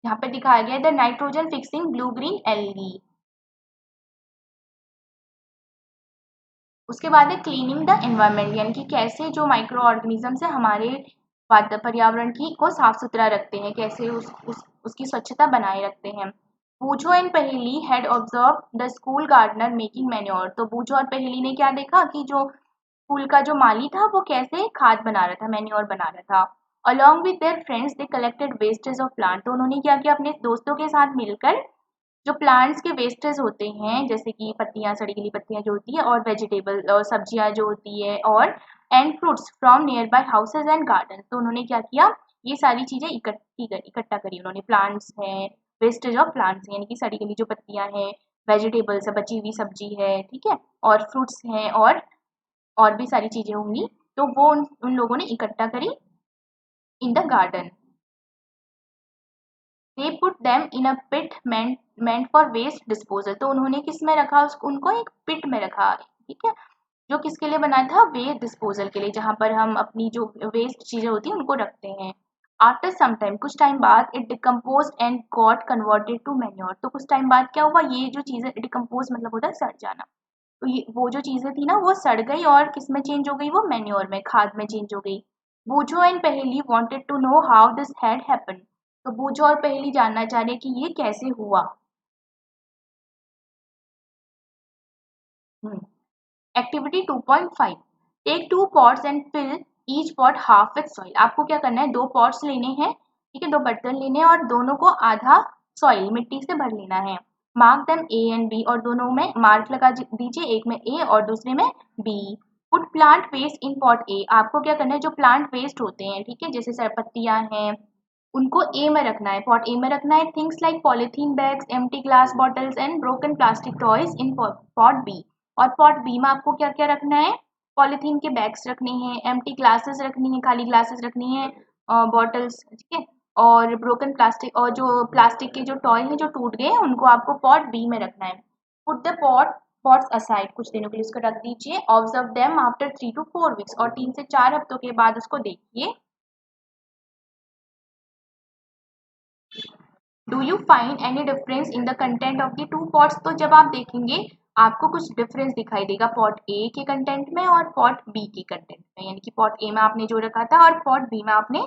यहाँ पे दिखाया गया है the nitrogen fixing blue green algae. उसके बाद है क्लीनिंग द एनवायरनमेंट, यानी कि कैसे जो माइक्रो ऑर्गेनिजम्स है हमारे पर्यावरण की को साफ सुथरा रखते हैं, कैसे उसकी स्वच्छता बनाए रखते हैं। Boojho and Paheli had observe the school gardener making manure. तो बूचो और पहेली ने क्या देखा कि जो स्कूल का जो माली था वो कैसे खाद बना रहा था, मैन्योर बना रहा था। Along with their friends they collected wastage of plant. तो उन्होंने क्या किया, अपने दोस्तों के साथ मिलकर जो प्लांट्स के वेस्टेज होते हैं, जैसे कि पत्तियां, सड़ी गली पत्तियां जो होती है, और वेजिटेबल और सब्जियां जो होती है, और and fruits from near by houses and garden. तो उन्होंने क्या किया, ये सारी चीजें इकट्ठा करी उन्होंने। प्लांट्स हैं, वेस्टेज ऑफ प्लांट्स यानी कि सड़ी गली जो पत्तियां हैं, वेजिटेबल्स है, बची हुई सब्जी है, ठीक है, और फ्रूट्स हैं, और भी सारी चीजें होंगी। तो वो उन लोगों ने इकट्ठा करी in the garden. They put them in a pit meant for waste disposal. तो उन्होंने किस में रखा, उसको उनको एक पिट में रखा, ठीक है, जो किसके लिए बनाया था, वेस्ट डिस्पोजल के लिए, जहां पर हम अपनी जो वेस्ट चीजें होती हैं उनको रखते हैं। आफ्टर सम टाइम, कुछ टाइम बाद, it decompose and got converted to manure. तो कुछ टाइम बाद क्या हुआ, ये जो चीजें, डिकम्पोज मतलब होता है सड़ जाना, तो ये वो जो चीजें थी ना वो सड़ गई और किस में चेंज हो गई, वो मैन्योर में, खाद में चेंज हो गई। Boojho and Paheli wanted to know how this had happened. तो बूझो और पहेली जानना चाह रहे कि ये कैसे हुआ। Activity 2.5, take 2 pots and fill each pot half with soil. आपको क्या करना है, 2 पॉट्स लेने हैं, ठीक है, 2 बर्तन लेने हैं, और दोनों को आधा सॉइल, मिट्टी से भर लेना है। Mark them A and B, और दोनों में मार्क लगा दीजिए, एक में ए और दूसरे में B. Put plant waste in pot ए। आपको क्या करना है, जो प्लांट वेस्ट होते हैं, ठीक है, जैसे सरपत्तियां हैं, उनको ए में रखना है, पॉट ए में रखना है। Things like polythene bags, empty glass bottles and broken plastic toys in pot B. और पॉट बी में आपको क्या क्या रखना है, पॉलीथीन के बैग्स रखने हैं, एम्प्टी ग्लासेस रखनी है, खाली ग्लासेस रखनी है, बॉटल्स, ठीक है, और ब्रोकन प्लास्टिक, और जो प्लास्टिक के जो टॉय हैं जो टूट गए हैं उनको आपको पॉट बी में रखना है। पुट द पॉट्स असाइड, कुछ दिनों के लिए उसको रख दीजिए। Observe them after 3 to 4 weeks, और 3 से 4 हफ्तों के बाद उसको देखिए। Do you find any difference in the content of the 2 pots. तो जब आप देखेंगे आपको कुछ डिफरेंस दिखाई देगा पॉट ए के कंटेंट में और पॉट बी के कंटेंट में, यानी कि पॉट ए में आपने जो रखा था और पॉट बी में आपने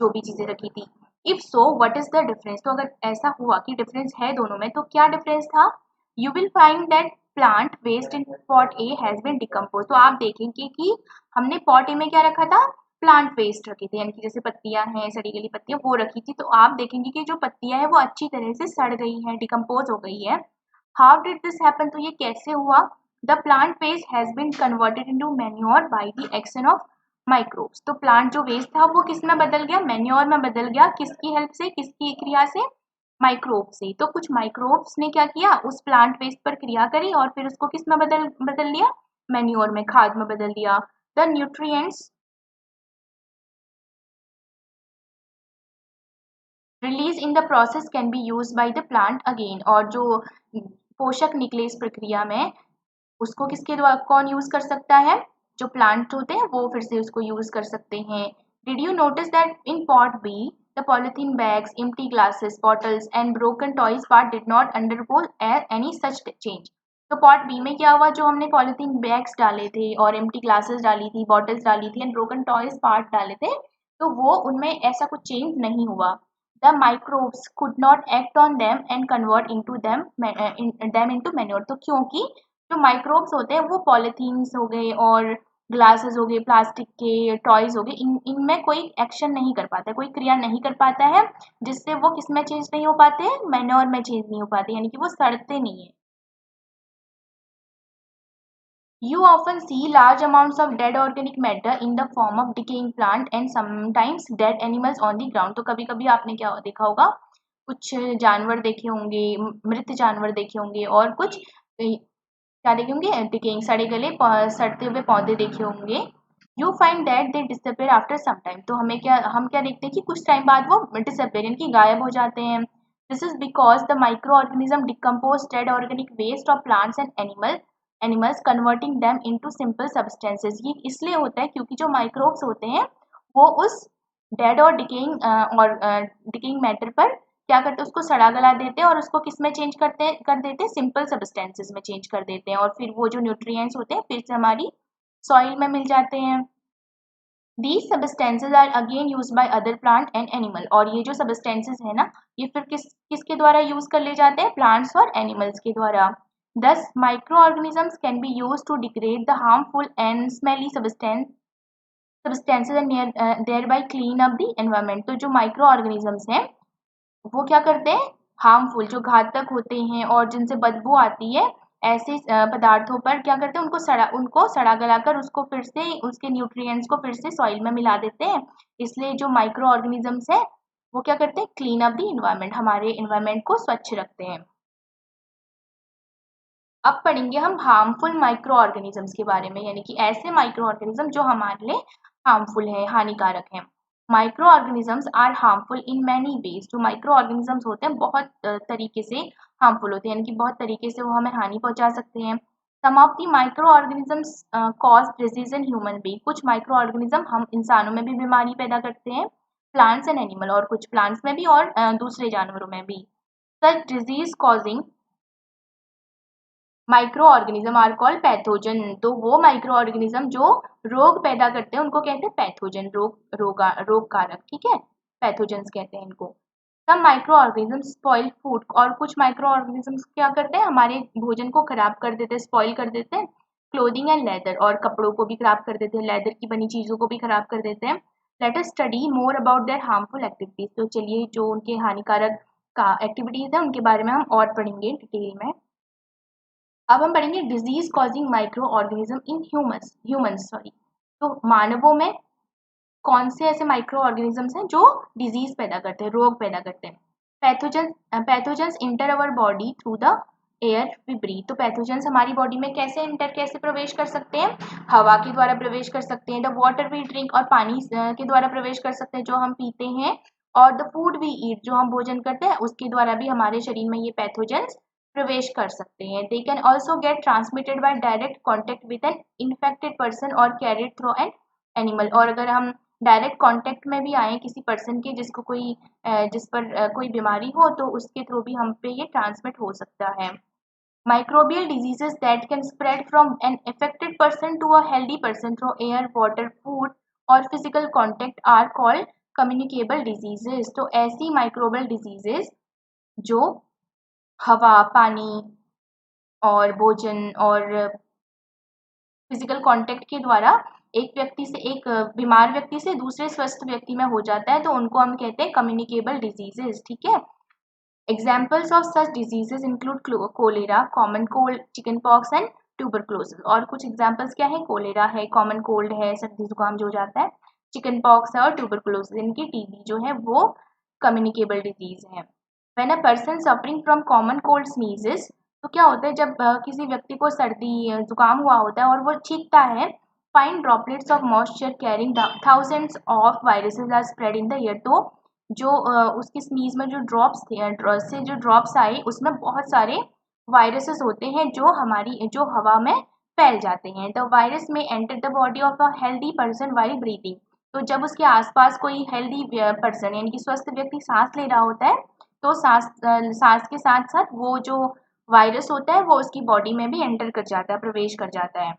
जो भी चीजें रखी थी। If so what is the difference. तो अगर ऐसा हुआ कि डिफरेंस है दोनों में, तो क्या डिफरेंस था, you will find that plant waste in pot A has been decompose. तो आप देखेंगे कि हमने पॉट ए में क्या रखा था, प्लांट वेस्ट रखे थे, यानी कि जैसे पत्तियां हैं, सड़ी गली पत्तियां वो रखी थी, तो आप देखेंगे कि जो पत्तियां हैं वो अच्छी तरह से सड़ गई हैं, डिकम्पोज हो गई है। How did this happen. तो ये कैसे हुआ, the plant waste has been converted into manure by the action of microbes. तो प्लांट जो वेस्ट था वो किस में बदल गया, मैन्योर में बदल गया, किसकी हेल्प से, किसकी क्रिया से, माइक्रोब से। तो कुछ माइक्रोब्स ने क्या किया, उस प्लांट वेस्ट पर क्रिया करी और फिर उसको किस में बदल बदल लिया, मैन्योर में, खाद में बदल दिया। The nutrients release in the process can be use by the plant again. और जो पोषक निकले इस प्रक्रिया में, उसको किसके द्वारा, कौन यूज कर सकता है, जो प्लांट होते हैं वो फिर से उसको यूज कर सकते हैं। Did you notice that in pot be the polythene bags, empty glasses, bottles and broken toys part did not undergo any such change. तो पॉट बी में क्या हुआ, जो हमने पॉलिथीन बैग्स डाले थे और एम्प्टी ग्लासेस डाली थी, बॉटल्स डाली थी एंड ब्रोकन टॉयज पार्ट डाले थे, तो वो उनमें ऐसा कुछ चेंज नहीं हुआ। The microbes could not act on them and convert into them into manure। तो क्योंकि जो माइक्रोब्स होते हैं वो पॉलीथीन्स हो गए और ग्लासेस हो गए, प्लास्टिक के टॉयज हो गए, इनमें कोई एक्शन नहीं कर पाता, कोई क्रिया नहीं कर पाता है, जिससे वो किस में चेंज नहीं हो पाते हैं, मैन्योर में चेंज नहीं हो पाते, यानी कि वो सड़ते नहीं है। You often see large amounts of dead organic matter in the form of decaying plant and sometimes dead animals on the ground। तो कभी कभी आपने क्या देखा होगा, कुछ जानवर देखे होंगे, मृत जानवर देखे होंगे, और कुछ क्या देखे होंगे? डिकेइंग, सड़े गले सड़ते हुए पौधे देखे होंगे। You find that they disappear after some time, तो हम क्या देखते हैं कि कुछ टाइम बाद वो डिसअपियर यानी कि गायब हो जाते हैं। This is because the micro organism decompose dead organic waste of plants and animals converting them into simple substances. ये इसलिए होता है क्योंकि जो माइक्रोब्स होते हैं वो उस डेड और डिकेइंग मैटर पर क्या करते हैं, उसको सड़ा गला देते हैं और उसको किस में चेंज कर देते हैं, सिंपल सब्सटेंसेस में चेंज कर देते हैं, और फिर वो जो न्यूट्रिएंट्स होते हैं फिर से हमारी सॉइल में मिल जाते हैं। These substances are again used by other plant and animal, और ये जो substances है ना, ये फिर किसके द्वारा यूज कर ले जाते हैं, प्लांट्स और एनिमल्स के द्वारा। Thus microorganisms can be used to degrade the harmful and smelly substances and thereby clean up the environment। तो जो माइक्रो ऑर्गेनिजम्स हैं वो क्या करते हैं, हार्मफुल जो घातक होते हैं और जिनसे बदबू आती है ऐसे पदार्थों पर क्या करते हैं, उनको सड़ा गलाकर उसको फिर से उसके न्यूट्रिएंट्स को फिर से सॉइल में मिला देते हैं। इसलिए जो माइक्रो ऑर्गेनिजम्स है वो क्या करते हैं, क्लीन अप द इन्वायरमेंट, हमारे इन्वायरमेंट को स्वच्छ रखते हैं। अब पढ़ेंगे हम हार्मफुल माइक्रो ऑर्गेनिजम्स के बारे में, यानी कि ऐसे माइक्रो ऑर्गेनिज्म जो हमारे लिए हार्मफुल है, हानिकारक है। Micro organisms are harmful in many ways. जो माइक्रो ऑर्गेनिजम्स होते हैं बहुत तरीके से हार्मफुल होते हैं, यानी कि बहुत तरीके से वो हमें हानि पहुंचा सकते हैं। Some of the microorganisms cause disease in human being. कुछ माइक्रो ऑर्गेनिज्म हम इंसानों में भी बीमारी पैदा करते हैं, प्लांट्स एंड एनिमल, और कुछ प्लांट्स में भी और दूसरे जानवरों में भी। Such disease causing microorganism are called pathogen. तो वो माइक्रो ऑर्गेनिज्म जो रोग पैदा करते हैं उनको कहते हैं पैथोजन, रोग कारक, ठीक है, पैथोजन्स कहते हैं इनको। सब माइक्रो ऑर्गेनिज्म स्पॉइल फूड, और कुछ माइक्रो ऑर्गेनिज्म क्या करते हैं, हमारे भोजन को खराब कर देते हैं, स्पॉइल कर देते हैं। क्लोथिंग एंड लेदर, और कपड़ों को भी खराब कर देते हैं, लेदर की बनी चीजों को भी खराब कर देते हैं। Let us study more about their harmful activities. तो चलिए जो उनके हानिकारक का एक्टिविटीज है उनके बारे में हम और पढ़ेंगे डिटेल में। अब हम पढ़ेंगे disease causing microorganism in humans sorry. तो मानवों में कौन से ऐसे माइक्रो ऑर्गेनिजम्स हैं जो डिजीज पैदा करते हैं, रोग पैदा करते हैं। Pathogens enter our body through the air we breathe. तो पैथोजेंस हमारी बॉडी में कैसे प्रवेश कर सकते हैं, हवा के द्वारा प्रवेश कर सकते हैं। द वाटर वी ड्रिंक, और पानी के द्वारा प्रवेश कर सकते हैं जो हम पीते हैं। और द फूड वी ईट, जो हम भोजन करते हैं उसके द्वारा भी हमारे शरीर में ये पैथोजेंस प्रवेश कर सकते हैं। They can also get transmitted by direct contact with an infected person और कैरिड थ्रू एन एनिमल। और अगर हम डायरेक्ट कांटेक्ट में भी आए किसी पर्सन के जिसको जिस पर कोई बीमारी हो, तो उसके थ्रू भी हम पे ये ट्रांसमिट हो सकता है। Microbial diseases that can spread from an affected person to a healthy person through air, water, food और physical contact are called communicable diseases. तो ऐसी माइक्रोबियल डिजीजेस जो हवा, पानी और भोजन और फिजिकल कांटेक्ट के द्वारा एक व्यक्ति से एक बीमार व्यक्ति से दूसरे स्वस्थ व्यक्ति में हो जाता है, तो उनको हम कहते हैं कम्युनिकेबल डिजीजेस, ठीक है। Examples of such diseases include cholera, common cold, chicken pox and tuberculosis. और कुछ एग्जाम्पल्स क्या है, कोलेरा है, कॉमन कोल्ड है, सर्दी जुकाम जो हो जाता है, चिकन पॉक्स है और ट्यूबरक्लोसिस इनकी टीबी जो है वो कम्युनिकेबल डिजीज है। When a person suffering from common cold sneezes, तो क्या होता है जब किसी व्यक्ति को सर्दी जुकाम हुआ होता है और वो छींकता है, fine droplets of moisture carrying thousands of viruses are spread in the air. तो जो उसकी स्नीज में जो ड्रॉप्स थे से जो ड्रॉप्स आई उसमें बहुत सारे वायरसेस होते हैं जो हवा में फैल जाते हैं। द वायरस में enter the body of a healthy person while breathing. तो जब उसके आसपास कोई हेल्दी पर्सन यानी कि स्वस्थ व्यक्ति सांस ले रहा होता है, तो सांस के साथ साथ वो जो वायरस होता है वो उसकी बॉडी में भी एंटर कर जाता है, प्रवेश कर जाता है।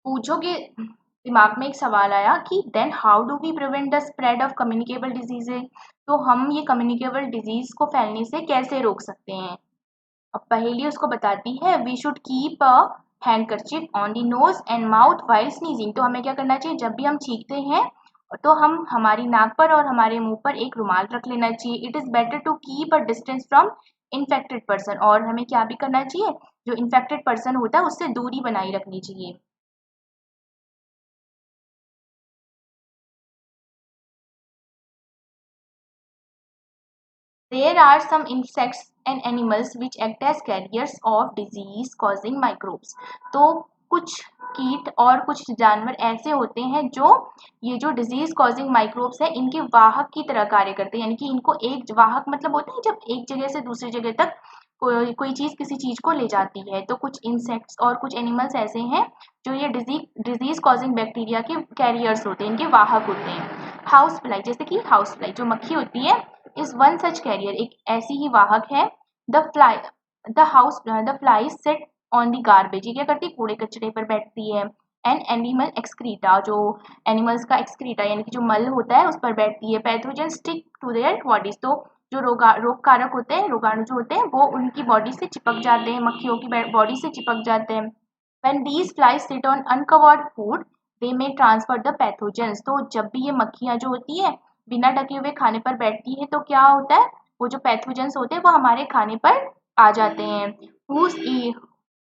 पूछोगे, दिमाग में एक सवाल आया कि then how do we prevent the spread of communicable diseases. तो हम ये कम्युनिकेबल डिजीज को फैलने से कैसे रोक सकते हैं। अब पहेली उसको बताती है, we should keep a handkerchief on the nose and mouth while sneezing. तो हमें क्या करना चाहिए, जब भी हम छींकते हैं तो हम हमारी नाक पर और हमारे मुंह पर एक रुमाल रख लेना चाहिए। It is better to keep a distance from infected person. और हमें क्या भी करना चाहिए, जो इन्फेक्टेड पर्सन होता है उससे दूरी बनाई रखनी चाहिए। There are some insects and animals which act as carriers of disease causing microbes. तो कुछ कीट और कुछ जानवर ऐसे होते हैं जो ये जो डिजीज कॉजिंग माइक्रोब्स है इनके वाहक की तरह कार्य करते हैं, यानी कि इनको एक वाहक मतलब होता है जब एक जगह से दूसरी जगह तक कोई चीज किसी चीज को ले जाती है। तो कुछ इंसेक्ट्स और कुछ एनिमल्स ऐसे हैं जो ये डिजीज कॉजिंग बैक्टीरिया के कैरियर्स होते हैं, इनके वाहक होते हैं। हाउस फ्लाई, जैसे कि हाउस फ्लाई जो मक्खी होती है, इज वन सच कैरियर, एक ऐसी ही वाहक है। The fly sit on the garbage, ये क्या करती है, कूड़े कचरे पर बैठती है। एंड एनिमल एक्सक्रीटा, जो एनिमल्स का एक्सक्रीटा यानी कि जो मल होता है उस पर बैठती है। Pathogen stick to their bodies, तो जो रोग कारक होते हैं, रोगाणु जो होते हैं वो उनकी बॉडी से चिपक जाते हैं, मक्खियों की बॉडी से चिपक जाते हैं। When these flies sit on uncovered food, they may transfer the pathogens. तो जब भी ये मक्खियाँ जो होती है बिना ढके हुए खाने पर बैठती है तो क्या होता है, वो जो पैथोजेंस होते हैं वो हमारे खाने पर आ जाते हैं।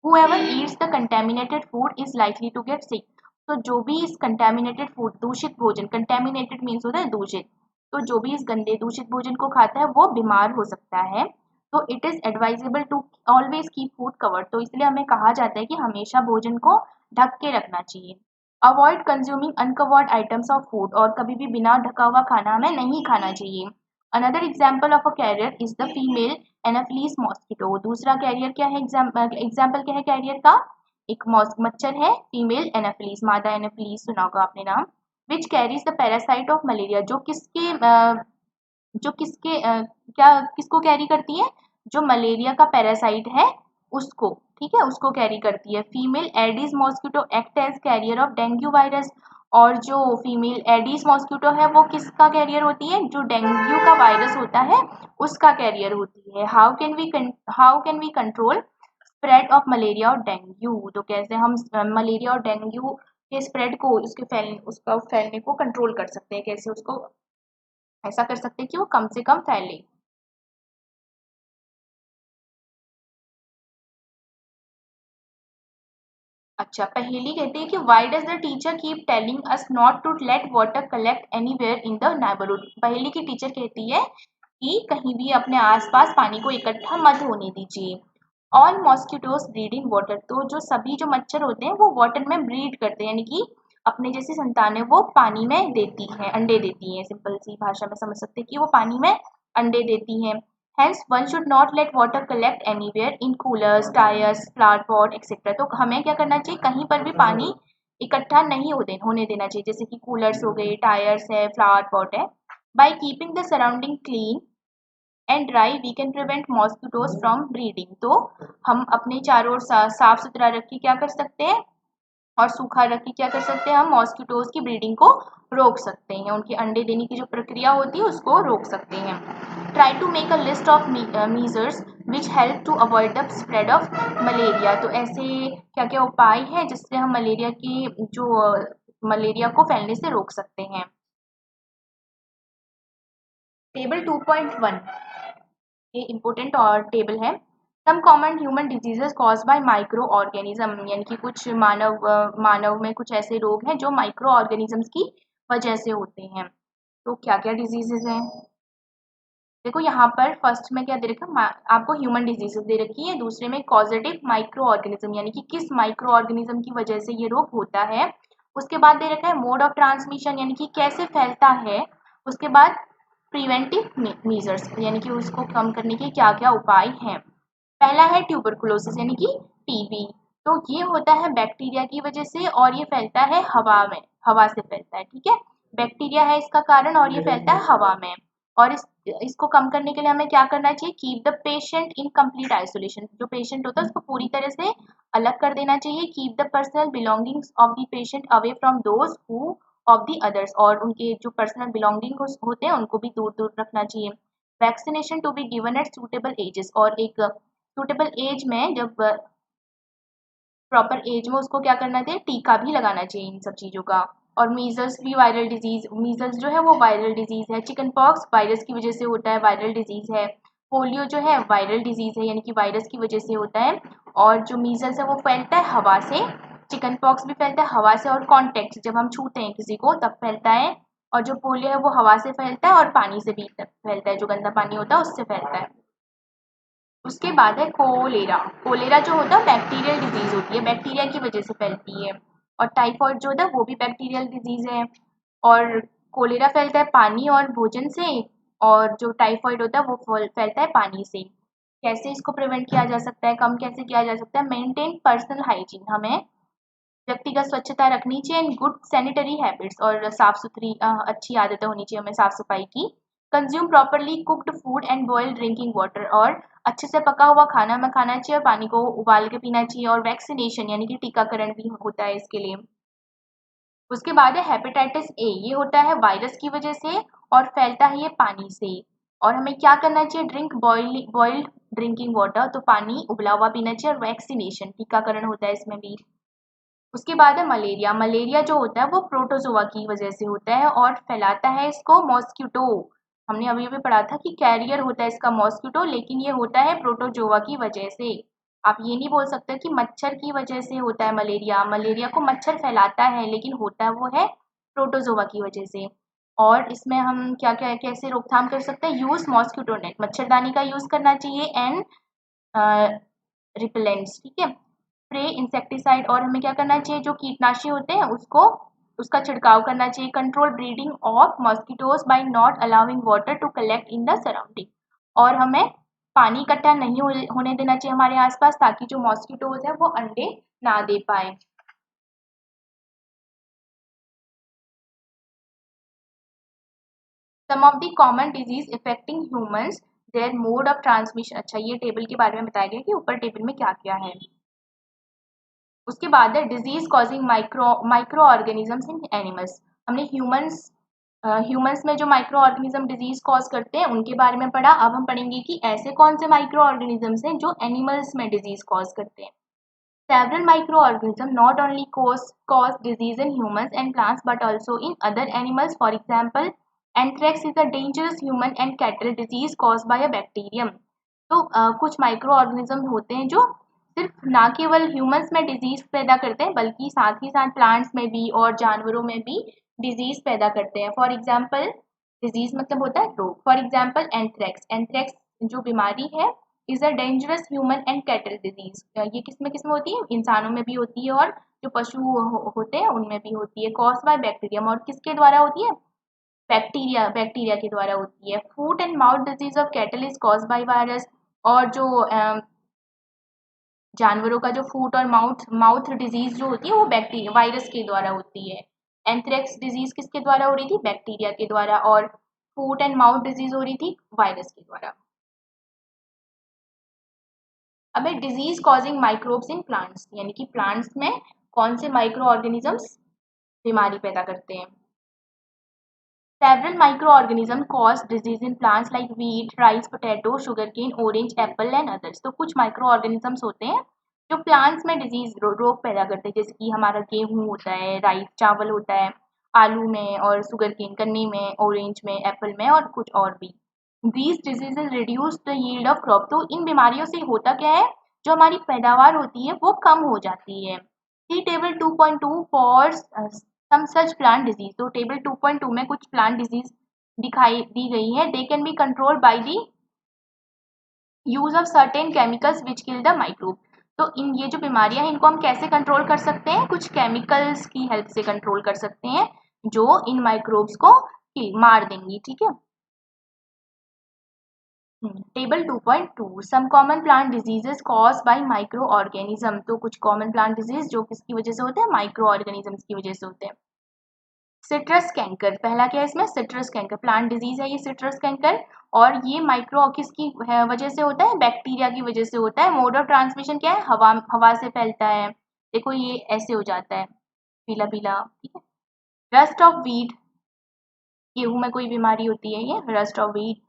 Whoever eats the contaminated food is likely to get sick. तो जो भी इस contaminated food, दूषित भोजन, contaminated means होता है दूषित, तो जो भी इस गंदे दूषित भोजन को खाता है वो बीमार हो सकता है। तो it is advisable to always keep food covered, तो इसलिए हमें कहा जाता है कि हमेशा भोजन को ढक के रखना चाहिए। Avoid consuming uncovered items of food, और कभी भी बिना ढका हुआ खाना हमें नहीं खाना चाहिए। Another example of a carrier is the female anopheles mosquito. दूसरा कैरियर क्या है, एग्जाम्पल क्या है कैरियर का, एक मच्छर है फीमेल एनाफिलीज, मादा एनाफिलीज सुना होगा आपने नाम, which carries the parasite of malaria, जो किसके क्या किसको कैरी करती है, जो मलेरिया का पैरासाइट है उसको, ठीक है, उसको कैरी करती है। Female aedes mosquito act as carrier of dengue virus, और जो फीमेल एडिस मॉस्किटो है वो किसका कैरियर होती है, जो डेंगू का वायरस होता है उसका कैरियर होती है। How can we control spread of malaria और डेंगू, तो कैसे हम मलेरिया और डेंगू के स्प्रेड को, उसका फैलने को कंट्रोल कर सकते हैं, कैसे उसको ऐसा कर सकते हैं कि वो कम से कम फैले। अच्छा, पहेली कहते हैं कि why does the teacher keep telling us not to let water collect anywhere in the neighbourhood. Paheli की टीचर कहती है कि कहीं भी अपने आसपास पानी को इकट्ठा मत होने दीजिए। All mosquitoes breed in water, तो जो सभी जो मच्छर होते हैं वो वाटर में ब्रीड करते हैं, यानी कि अपने जैसी संतानें वो पानी में देती हैं, अंडे देती हैं, सिंपल सी भाषा में समझ सकते हैं कि वो पानी में अंडे देती हैं। Hence, one should not let water collect anywhere in coolers, tires, flower pot, etc. तो हमें क्या करना चाहिए, कहीं पर भी पानी इकट्ठा नहीं होने देना चाहिए, जैसे कि कूलर्स हो गए, टायर्स है, फ्लावर पॉट है। By keeping the surrounding clean and dry we can prevent mosquitoes from breeding, तो हम अपने चारों ओर साफ सुथरा रख के क्या कर सकते हैं, और सूखा रख के क्या कर सकते हैं, हम मॉस्किटोज की ब्रीडिंग को रोक सकते हैं, उनके अंडे देने की जो प्रक्रिया होती है उसको रोक सकते हैं। Try to make a list of measures which help to avoid the spread of malaria, तो ऐसे क्या क्या उपाय हैं जिससे हम मलेरिया को फैलने से रोक सकते हैं। टेबल 2.1 ये इम्पोर्टेंट और टेबल है। Some common human diseases cause by micro organism, यानी कि कुछ मानव में कुछ ऐसे रोग हैं जो माइक्रो ऑर्गेनिजम्स की वजह से होते हैं। तो क्या क्या डिजीजेस हैं, देखो यहाँ पर फर्स्ट में क्या दे रखा है, आपको ह्यूमन डिजीजेस दे रखी है, दूसरे में कॉजेटिव माइक्रो ऑर्गेनिज्म, यानी कि किस माइक्रो ऑर्गेनिज्म की वजह से ये रोग होता है। उसके बाद दे रखा है मोड ऑफ ट्रांसमिशन, यानी कि कैसे फैलता है। उसके बाद प्रिवेंटिव मेजर्स, यानी कि उसको कम करने के क्या क्या उपाय हैं। पहला है ट्यूबरकुलोसिस, यानी कि टीबी, तो ये होता है बैक्टीरिया की वजह से और ये फैलता है हवा से फैलता है, ठीक है, बैक्टीरिया है इसका कारण और ये फैलता है हवा में। और इसको कम करने के लिए हमें क्या करना चाहिए, keep the patient in complete isolation, जो पेशेंट होता है उसको पूरी तरह से अलग कर देना चाहिए। Keep the personal belongings of the patient away from those who of the others, और उनके जो पर्सनल बिलोंगिंग होते हैं उनको भी दूर दूर रखना चाहिए। Vaccination to be given at suitable ages, और एक सूटेबल एज में, जब प्रॉपर एज में उसको क्या करना चाहिए, टीका भी लगाना चाहिए इन सब चीज़ों का। और मीजल्स भी वायरल डिजीज, मीजल्स जो है वो वायरल डिजीज है। चिकन पॉक्स वायरस की वजह से होता है, वायरल डिजीज है। पोलियो जो है वायरल डिजीज है, यानी कि वायरस की वजह से होता है। और जो मीजल्स है वो फैलता है हवा से, चिकन पॉक्स भी फैलता है हवा से, और कॉन्टेक्ट जब हम छूते हैं किसी को तब फैलता है। और जो पोलियो है वो हवा से फैलता है और पानी से भी फैलता है, जो गंदा पानी होता है उससे फैलता है। उसके बाद है कोलेरा। कोलेरा जो होता है बैक्टीरियल डिजीज होती है, बैक्टीरिया की वजह से फैलती है। और टाइफाइड जो होता है वो भी बैक्टीरियल डिजीज है। और कोलेरा फैलता है पानी और भोजन से, और जो टाइफाइड होता है वो फैलता है पानी से। कैसे इसको प्रिवेंट किया जा सकता है, कम कैसे किया जा सकता है? मेंटेन पर्सनल हाइजीन, हमें व्यक्तिगत स्वच्छता रखनी चाहिए, एंड गुड सैनिटरी हैबिट्स, और साफ सुथरी अच्छी आदतें होनी चाहिए हमें साफ सफाई की। Consume properly cooked food and boiled drinking water, और अच्छे से पका हुआ खाना हमें खाना चाहिए और पानी को उबाल के पीना चाहिए। और वैक्सीनेशन यानी कि टीकाकरण भी होता है इसके लिए। उसके बाद है हेपेटाइटिस ए, ये होता है वायरस की वजह से और फैलता है ये पानी से। और हमें क्या करना चाहिए? ड्रिंक बॉइल्ड ड्रिंकिंग वाटर, तो पानी उबला हुआ पीना चाहिए। और वैक्सीनेशन, टीकाकरण होता है इसमें भी। उसके बाद है मलेरिया। मलेरिया जो होता है वो प्रोटोजोआ की वजह से होता है और फैलाता है इसको मॉस्किटो। हमने अभी अभी पढ़ा था कि कैरियर होता है इसका मॉस्किटो, लेकिन ये होता है प्रोटोजोआ की वजह से। आप ये नहीं बोल सकते कि मच्छर की वजह से होता है मलेरिया। मलेरिया को मच्छर फैलाता है, लेकिन होता वो है प्रोटोजोआ की वजह से। और इसमें हम क्या क्या कैसे रोकथाम कर सकते हैं? यूज मॉस्किटो नेट, मच्छरदानी का यूज करना चाहिए, एंड रिपेलेंट्स, ठीक है, स्प्रे इंसेक्टिसाइड। और हमें क्या करना चाहिए? जो कीटनाशी होते हैं उसका छिड़काव करना चाहिए। Control breeding of mosquitoes by not allowing water to collect in the surrounding. और हमें पानी इकट्ठा नहीं होने देना चाहिए हमारे आसपास, ताकि जो मॉस्किटोज है वो अंडे ना दे पाए। Some of the common disease affecting humans, their mode of transmission. अच्छा, ये टेबल के बारे में बताया गया कि ऊपर टेबल में क्या क्या है। उसके बाद है disease causing micro organisms in animals. हमने ह्यूमंस में जो माइक्रो ऑर्गेनिज्म डिजीज कॉज करते हैं उनके बारे में पढ़ा। अब हम पढ़ेंगे कि ऐसे कौन से माइक्रो ऑर्गेनिजम्स हैं जो एनिमल्स में डिजीज कॉज करते हैं। Several micro organism not only cause disease in humans and plants but also in other animals. For example, anthrax is a dangerous human and cattle disease caused by a bacterium. तो कुछ micro organism होते हैं जो सिर्फ ना केवल humans में disease पैदा करते हैं, बल्कि साथ ही साथ प्लांट्स में भी और जानवरों में भी डिजीज पैदा करते हैं। फॉर एग्जाम्पल, डिजीज मतलब होता है रोग। फॉर एग्जाम्पल एंथ्रेक्स, एंथ्रेक्स जो बीमारी है is a dangerous human and cattle disease. ये किसमें होती है? इंसानों में भी होती है और जो पशु होते हैं उनमें भी होती है। कॉज बाय बैक्टीरियम, और किसके द्वारा होती है? बैक्टीरिया के द्वारा होती है। Foot and mouth disease of cattle is cause by virus. और जो जानवरों का जो फूट और माउथ डिजीज जो होती है वो बैक्टीरिया वायरस के द्वारा होती है। एंथ्रेक्स डिजीज किसके द्वारा हो रही थी? बैक्टीरिया के द्वारा। और फूट एंड माउथ डिजीज हो रही थी वायरस के द्वारा। अब है disease causing microbes in plants, यानी कि प्लांट्स में कौन से माइक्रो ऑर्गेनिजम्स बीमारी पैदा करते हैं। Several microorganisms cause disease in plants like wheat, rice, potato, sugarcane, orange, apple and others. तो कुछ माइक्रो ऑर्गेनिजम्स होते हैं जो प्लांट्स में डिजीज रोग पैदा करते हैं, जैसे कि हमारा गेहूं होता है, राइस चावल होता है, आलू में, और सुगरकेन गन्ने में, ऑरेंज में, एप्पल में, और कुछ और भी। These diseases reduce the yield of crop. तो इन बीमारियों से होता क्या है? जो हमारी पैदावार होती है वो कम हो जाती है। See table 2.2 for some such plant disease. तो टेबल 2.2 में कुछ प्लांट डिजीज दिखाई दी गई है। They can be controlled by the use of certain chemicals which kill the microbe. तो इन ये जो बीमारियां हैं इनको हम कैसे कंट्रोल कर सकते हैं? कुछ केमिकल्स की हेल्प से कंट्रोल कर सकते हैं जो इन माइक्रोब्स को मार देंगी, ठीक है। Table 2.2 some common plant diseases cause by micro organism. तो कुछ कॉमन प्लांट डिजीज जो किसकी वजह से होते हैं? माइक्रो ऑर्गेनिजम्स की वजह से होते हैं। सिट्रस कैंकर, पहला क्या है इसमें? सिट्रस कैंकर प्लांट डिजीज है ये सिट्रस कैंकर। और ये माइक्रो किसकी वजह से होता है? बैक्टीरिया की वजह से होता है। मोड ऑफ ट्रांसमिशन क्या है? हवा से फैलता है। देखो ये ऐसे हो जाता है, पीला पीला, ठीक है। रस्ट ऑफ वीट, गेहूं में कोई बीमारी होती है ये रस्ट ऑफ वीट।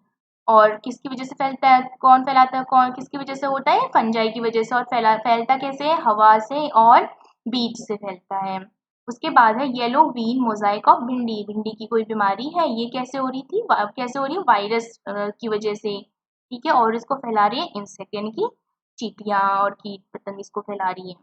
और किसकी वजह से फैलता है? कौन फैलाता है? कौन किसकी वजह से होता है? फंजाई की वजह से। और फैलता कैसे है? हवा से और बीज से फैलता है। उसके बाद है येलो वीन मोजाइक ऑफ भिंडी। भिंडी की कोई बीमारी है, ये कैसे हो रही थी? कैसे हो रही है? वायरस की वजह से, ठीक है। और इसको फैला रही है इंसेक्ट, यानी कि चींटियां और कीट पतंग इसको फैला रही है।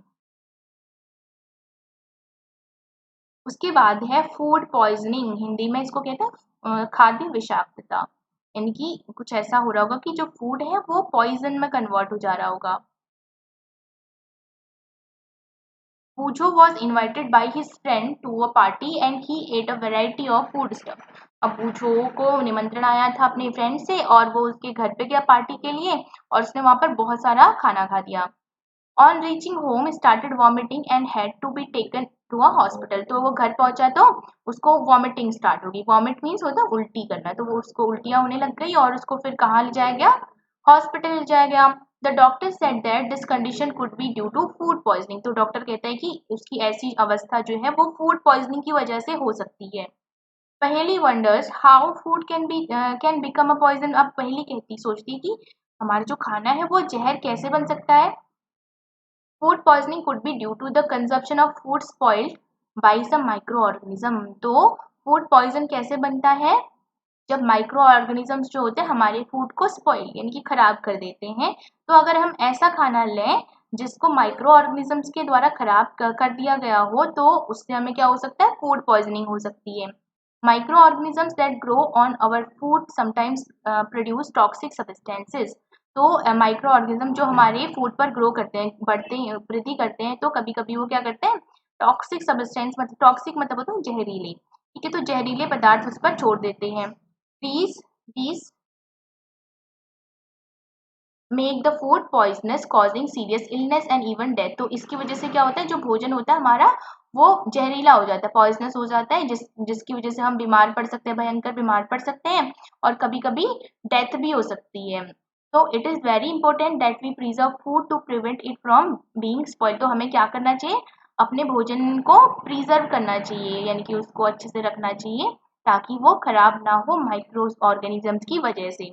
उसके बाद है फूड पॉइजनिंग, हिंदी में इसको कहते हैं खाद्य विषाक्तता, यानी कि कुछ ऐसा हो रहा होगा कि जो फूड है वो पॉइजन में कन्वर्ट हो जा रहा होगा। Pujo was invited by his friend to a party and he ate a variety of food stuff. अब पूछो को निमंत्रण आया था अपने फ्रेंड से और वो उसके घर पे गया पार्टी के लिए और उसने वहां पर बहुत सारा खाना खा दिया। On reaching home started vomiting and had to be taken to a hospital. तो वो घर पहुंचा तो उसको वॉमिटिंग स्टार्ट हो गई। वॉमिट मीन्स होता है उल्टी करना, तो वो उसको उल्टियां होने लग गई और उसको फिर कहाँ ले जाया गया, हॉस्पिटल ले जाया गया। The doctor said that this condition could be due to food poisoning. तो डॉक्टर कहता है कि उसकी ऐसी अवस्था जो है वो फूड पॉइजनिंग की वजह से हो सकती है। Paheli wonders how food can become a poison. अब पहेली कहती सोचती कि हमारा जो खाना है वो जहर कैसे बन सकता है। Food poisoning could be due to the consumption of food spoiled by some micro organism. तो फूड पॉइजन कैसे बनता है, जब माइक्रो ऑर्गेनिजम्स जो होते हैं हमारे फूड को स्पॉइल यानी कि खराब कर देते हैं। तो अगर हम ऐसा खाना लें जिसको माइक्रो ऑर्गेनिजम्स के द्वारा खराब कर दिया गया हो तो उससे हमें क्या हो सकता है, फूड पॉइजनिंग हो सकती है। Micro organisms that grow on our food sometimes produce toxic substances. तो माइक्रो ऑर्गेनिज्म जो हमारे फूड पर ग्रो करते हैं, बढ़ते हैं, वृद्धि करते हैं, तो कभी कभी वो क्या करते हैं, टॉक्सिक सब्सटेंस मतलब टॉक्सिक मतलब होता है जहरीले, ठीक है, तो जहरीले पदार्थ उस पर छोड़ देते हैं। These make the food poisonous causing serious illness and even death। तो इसकी वजह से क्या होता है, जो भोजन होता है हमारा वो जहरीला हो जाता है, पॉइजनस हो जाता है, जिसकी वजह से हम बीमार पड़ सकते हैं, भयंकर बीमार पड़ सकते हैं और कभी कभी डेथ भी हो सकती है। तो it is very important that we preserve food to prevent it from being spoil. तो हमें क्या करना चाहिए, अपने भोजन को प्रिजर्व करना चाहिए, यानी कि उसको अच्छे से रखना चाहिए ताकि वो खराब ना हो माइक्रो ऑर्गेनिजम्स की वजह से।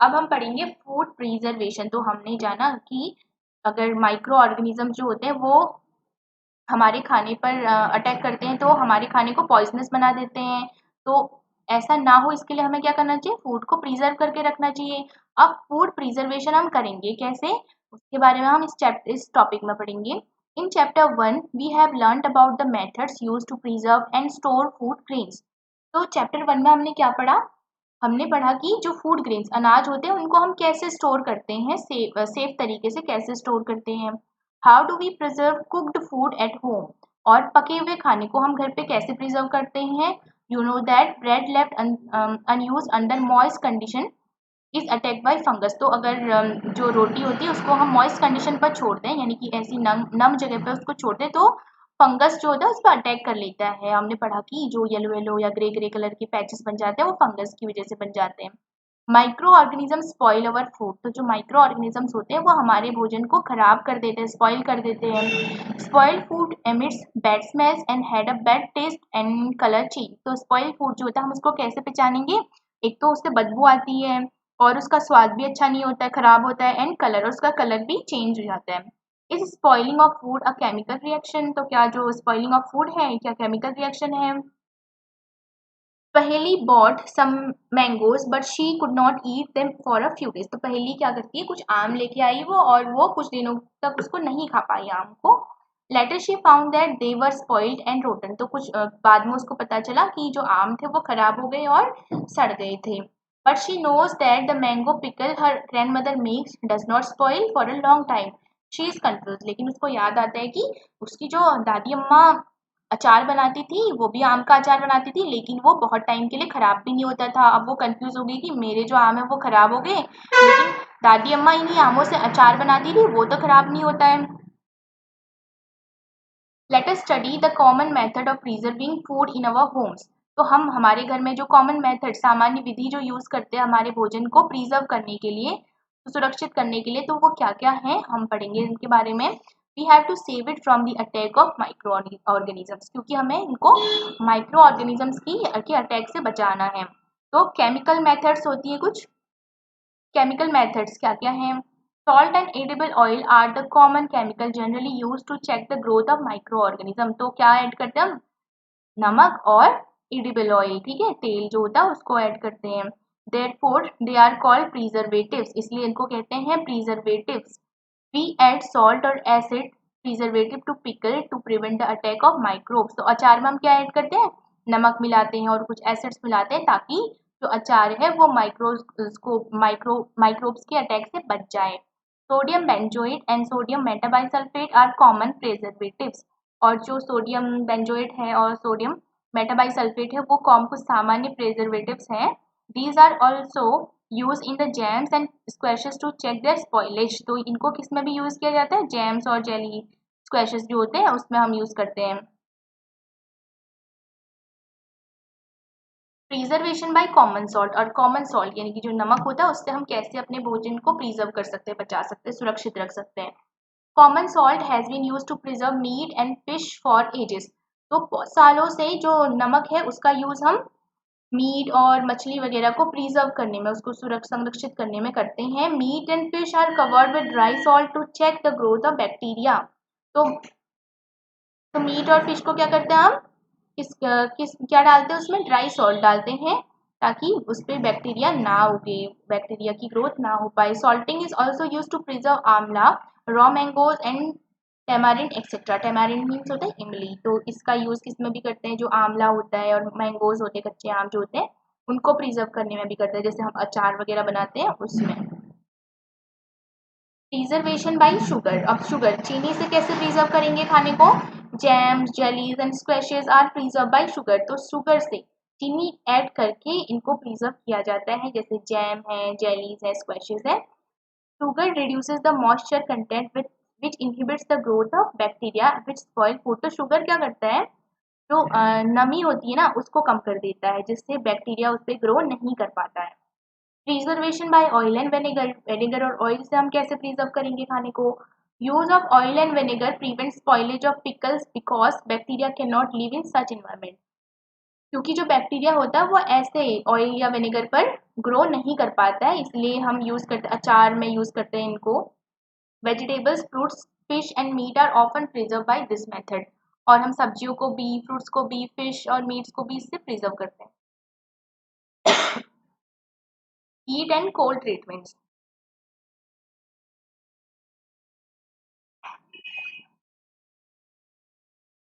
अब हम पढ़ेंगे फूड प्रिजर्वेशन। तो हमने जाना कि अगर माइक्रो ऑर्गेनिज्म जो होते हैं वो हमारे खाने पर अटैक करते हैं तो हमारे खाने को पॉइजनस बना देते हैं। तो ऐसा ना हो इसके लिए हमें क्या करना चाहिए, फूड को प्रिजर्व करके रखना चाहिए। अब फूड प्रिजर्वेशन हम करेंगे कैसे, उसके बारे में हम इस टॉपिक में पढ़ेंगे। In chapter 1 we have learned about the methods used to preserve and store food grains. तो चैप्टर 1 में हमने क्या पढ़ा, हमने पढ़ा कि जो फूड ग्रेन्स अनाज होते हैं उनको हम कैसे स्टोर करते हैं, सेफ तरीके से कैसे स्टोर करते हैं। How do we preserve cooked food at home, और पके हुए खाने को हम घर पे कैसे प्रिजर्व करते हैं। You know that bread left unused under moist condition is attack by fungus. तो अगर जो रोटी होती है उसको हम मॉइस्ट कंडीशन पर छोड़ दें, यानी कि ऐसी नम नम जगह पर उसको छोड़ दें, तो फंगस जो होता है उस पर अटैक कर लेता है। हमने पढ़ा कि जो येलो येलो या ग्रे ग्रे कलर के पैचेस बन जाते हैं वो फंगस की वजह से बन जाते हैं। Micro organism spoil our food. तो जो माइक्रो ऑर्गेनिजम्स होते हैं वो हमारे भोजन को खराब कर देते हैं, स्पॉइल कर देते हैं। Spoil food emits bad smells and had a bad taste and colour change. तो स्पॉइल फूड जो होता है हम उसको कैसे पहचानेंगे, एक तो उससे बदबू आती है और उसका स्वाद भी अच्छा नहीं होता है, खराब होता है, एंड कलर, उसका कलर भी चेंज हो जाता है। Is spoiling of food a chemical reaction. तो क्या जो स्पॉइलिंग ऑफ फूड है क्या केमिकल रिएक्शन है। पहेली bought some mangoes but she could not eat them for a few days। तो पहेली क्या करती है, कुछ आम लेके आई वो और वो कुछ दिनों तक उसको नहीं खा पाई आम को। Later she found that they were spoiled and rotten. तो कुछ बाद में उसको पता चला कि जो आम थे वो खराब हो गए और सड़ गए थे। But she knows that the mango pickle her grandmother makes does not spoil for a long time. She is confuse. लेकिन उसको याद आता है कि उसकी जो दादी अम्मा अचार बनाती थी वो भी आम का अचार बनाती थी, लेकिन वो बहुत टाइम के लिए खराब भी नहीं होता था। अब वो कंफ्यूज हो गई कि मेरे जो आम है वो खराब हो गए, लेकिन दादी अम्मा इन्हीं आमों से अचार बनाती थी, वो तो खराब नहीं होता है। Let us study the common method of preserving food in our Holmes. तो हम हमारे घर में जो कॉमन मेथड, सामान्य विधि जो यूज करते हैं हमारे भोजन को प्रिजर्व करने के लिए, तो सुरक्षित करने के लिए, तो वो क्या क्या है हम पढ़ेंगे इनके बारे में। We have to save it from the attack of micro organisms, क्योंकि हमें इनको माइक्रो ऑर्गेनिजम्स की के अटैक से बचाना है। तो केमिकल मेथड्स होती है कुछ, केमिकल मेथड्स क्या क्या हैं। Salt and edible oil are the common chemical generally use to check the growth of micro organism. तो क्या ऐड करते हैं हम, नमक और एडिबल ऑयल, ठीक है, तेल जो होता है उसको ऐड करते हैं। Therefore they are called preservatives, इसलिए इनको कहते हैं प्रिजर्वेटिव्स। वी ऐड सॉल्ट और acid preservative to pickle to prevent the attack of microbes. तो अचार में हम क्या ऐड करते हैं, नमक मिलाते हैं और कुछ एसिड्स मिलाते हैं ताकि जो अचार है वो माइक्रोब्स के अटैक से बच जाए। Sodium benzoate and sodium metabisulphite are common preservatives. और जो सोडियम बेंजोएट है और सोडियम मेटाबाइसल्फेट है वो कुछ सामान्य प्रिजर्वेटिव्स हैं। These are also use in the jams and squashes to check their spoilage. तो इनको किस में भी यूज किया जाता है, जैम्स और जेली स्क्वैशेस जो होते हैं उसमें हम यूज करते हैं। Preservation by common salt. और कॉमन सॉल्ट यानी कि जो नमक होता है उससे हम कैसे अपने भोजन को प्रिजर्व कर सकते हैं, बचा सकते हैं, सुरक्षित रख सकते हैं। Common salt has been use to preserve meat and fish for ages. तो बहुत सालों से जो नमक है उसका यूज हम मीट और मछली वगैरह को प्रिजर्व करने में, उसको संरक्षित करने में करते हैं। Meat and fish are covered with dry salt to check the growth of bacteria. तो मीट और फिश को क्या करते हैं हम, किस क्या डालते हैं उसमें, ड्राई सॉल्ट डालते हैं ताकि उस पर बैक्टीरिया ना उगे, बैक्टीरिया की ग्रोथ ना हो पाए। Salting is also use to preserve amla, raw mangoes and tamarind etcetera. Tamarind means होता है इमली। तो इसका यूज किस में भी करते हैं, जो आंवला होता है और मैंगोज होते हैं, कच्चे आम जो होते हैं उनको प्रिजर्व करने में भी करते हैं, जैसे हम अचार वगैरह बनाते हैं उसमें। Preservation by sugar. अब शुगर, चीनी से कैसे प्रिजर्व करेंगे खाने को, jams jellies and squashes are preserve by sugar. तो शुगर से चीनी ऐड करके इनको प्रिजर्व किया जाता है, जैसे जैम है, जेलीज है, स्क्वैशेस है। Sugar reduces the moisture content which inhibits the growth of bacteria which spoil food. तो शुगर क्या करता है, जो नमी होती है ना उसको कम कर देता है, जिससे बैक्टीरिया उस पर ग्रो नहीं कर पाता है। Preservation by oil and vinegar. Vinegar और ऑयल से हम कैसे प्रिजर्व करेंगे खाने को, use of oil and vinegar prevent spoilage of pickles because bacteria can not live in such environment. क्योंकि जो बैक्टीरिया होता है वो ऐसे ऑयल या विनेगर पर ग्रो नहीं कर पाता है, इसलिए हम यूज करते, अचार में यूज करते हैं इनको। Vegetables, fruits, fish and meat are often preserve by this method. और हम सब्जियों को भी, फ्रूट्स को भी, फिश और मीट्स को भी इससे प्रिजर्व करते हैं। Heat and cold treatments.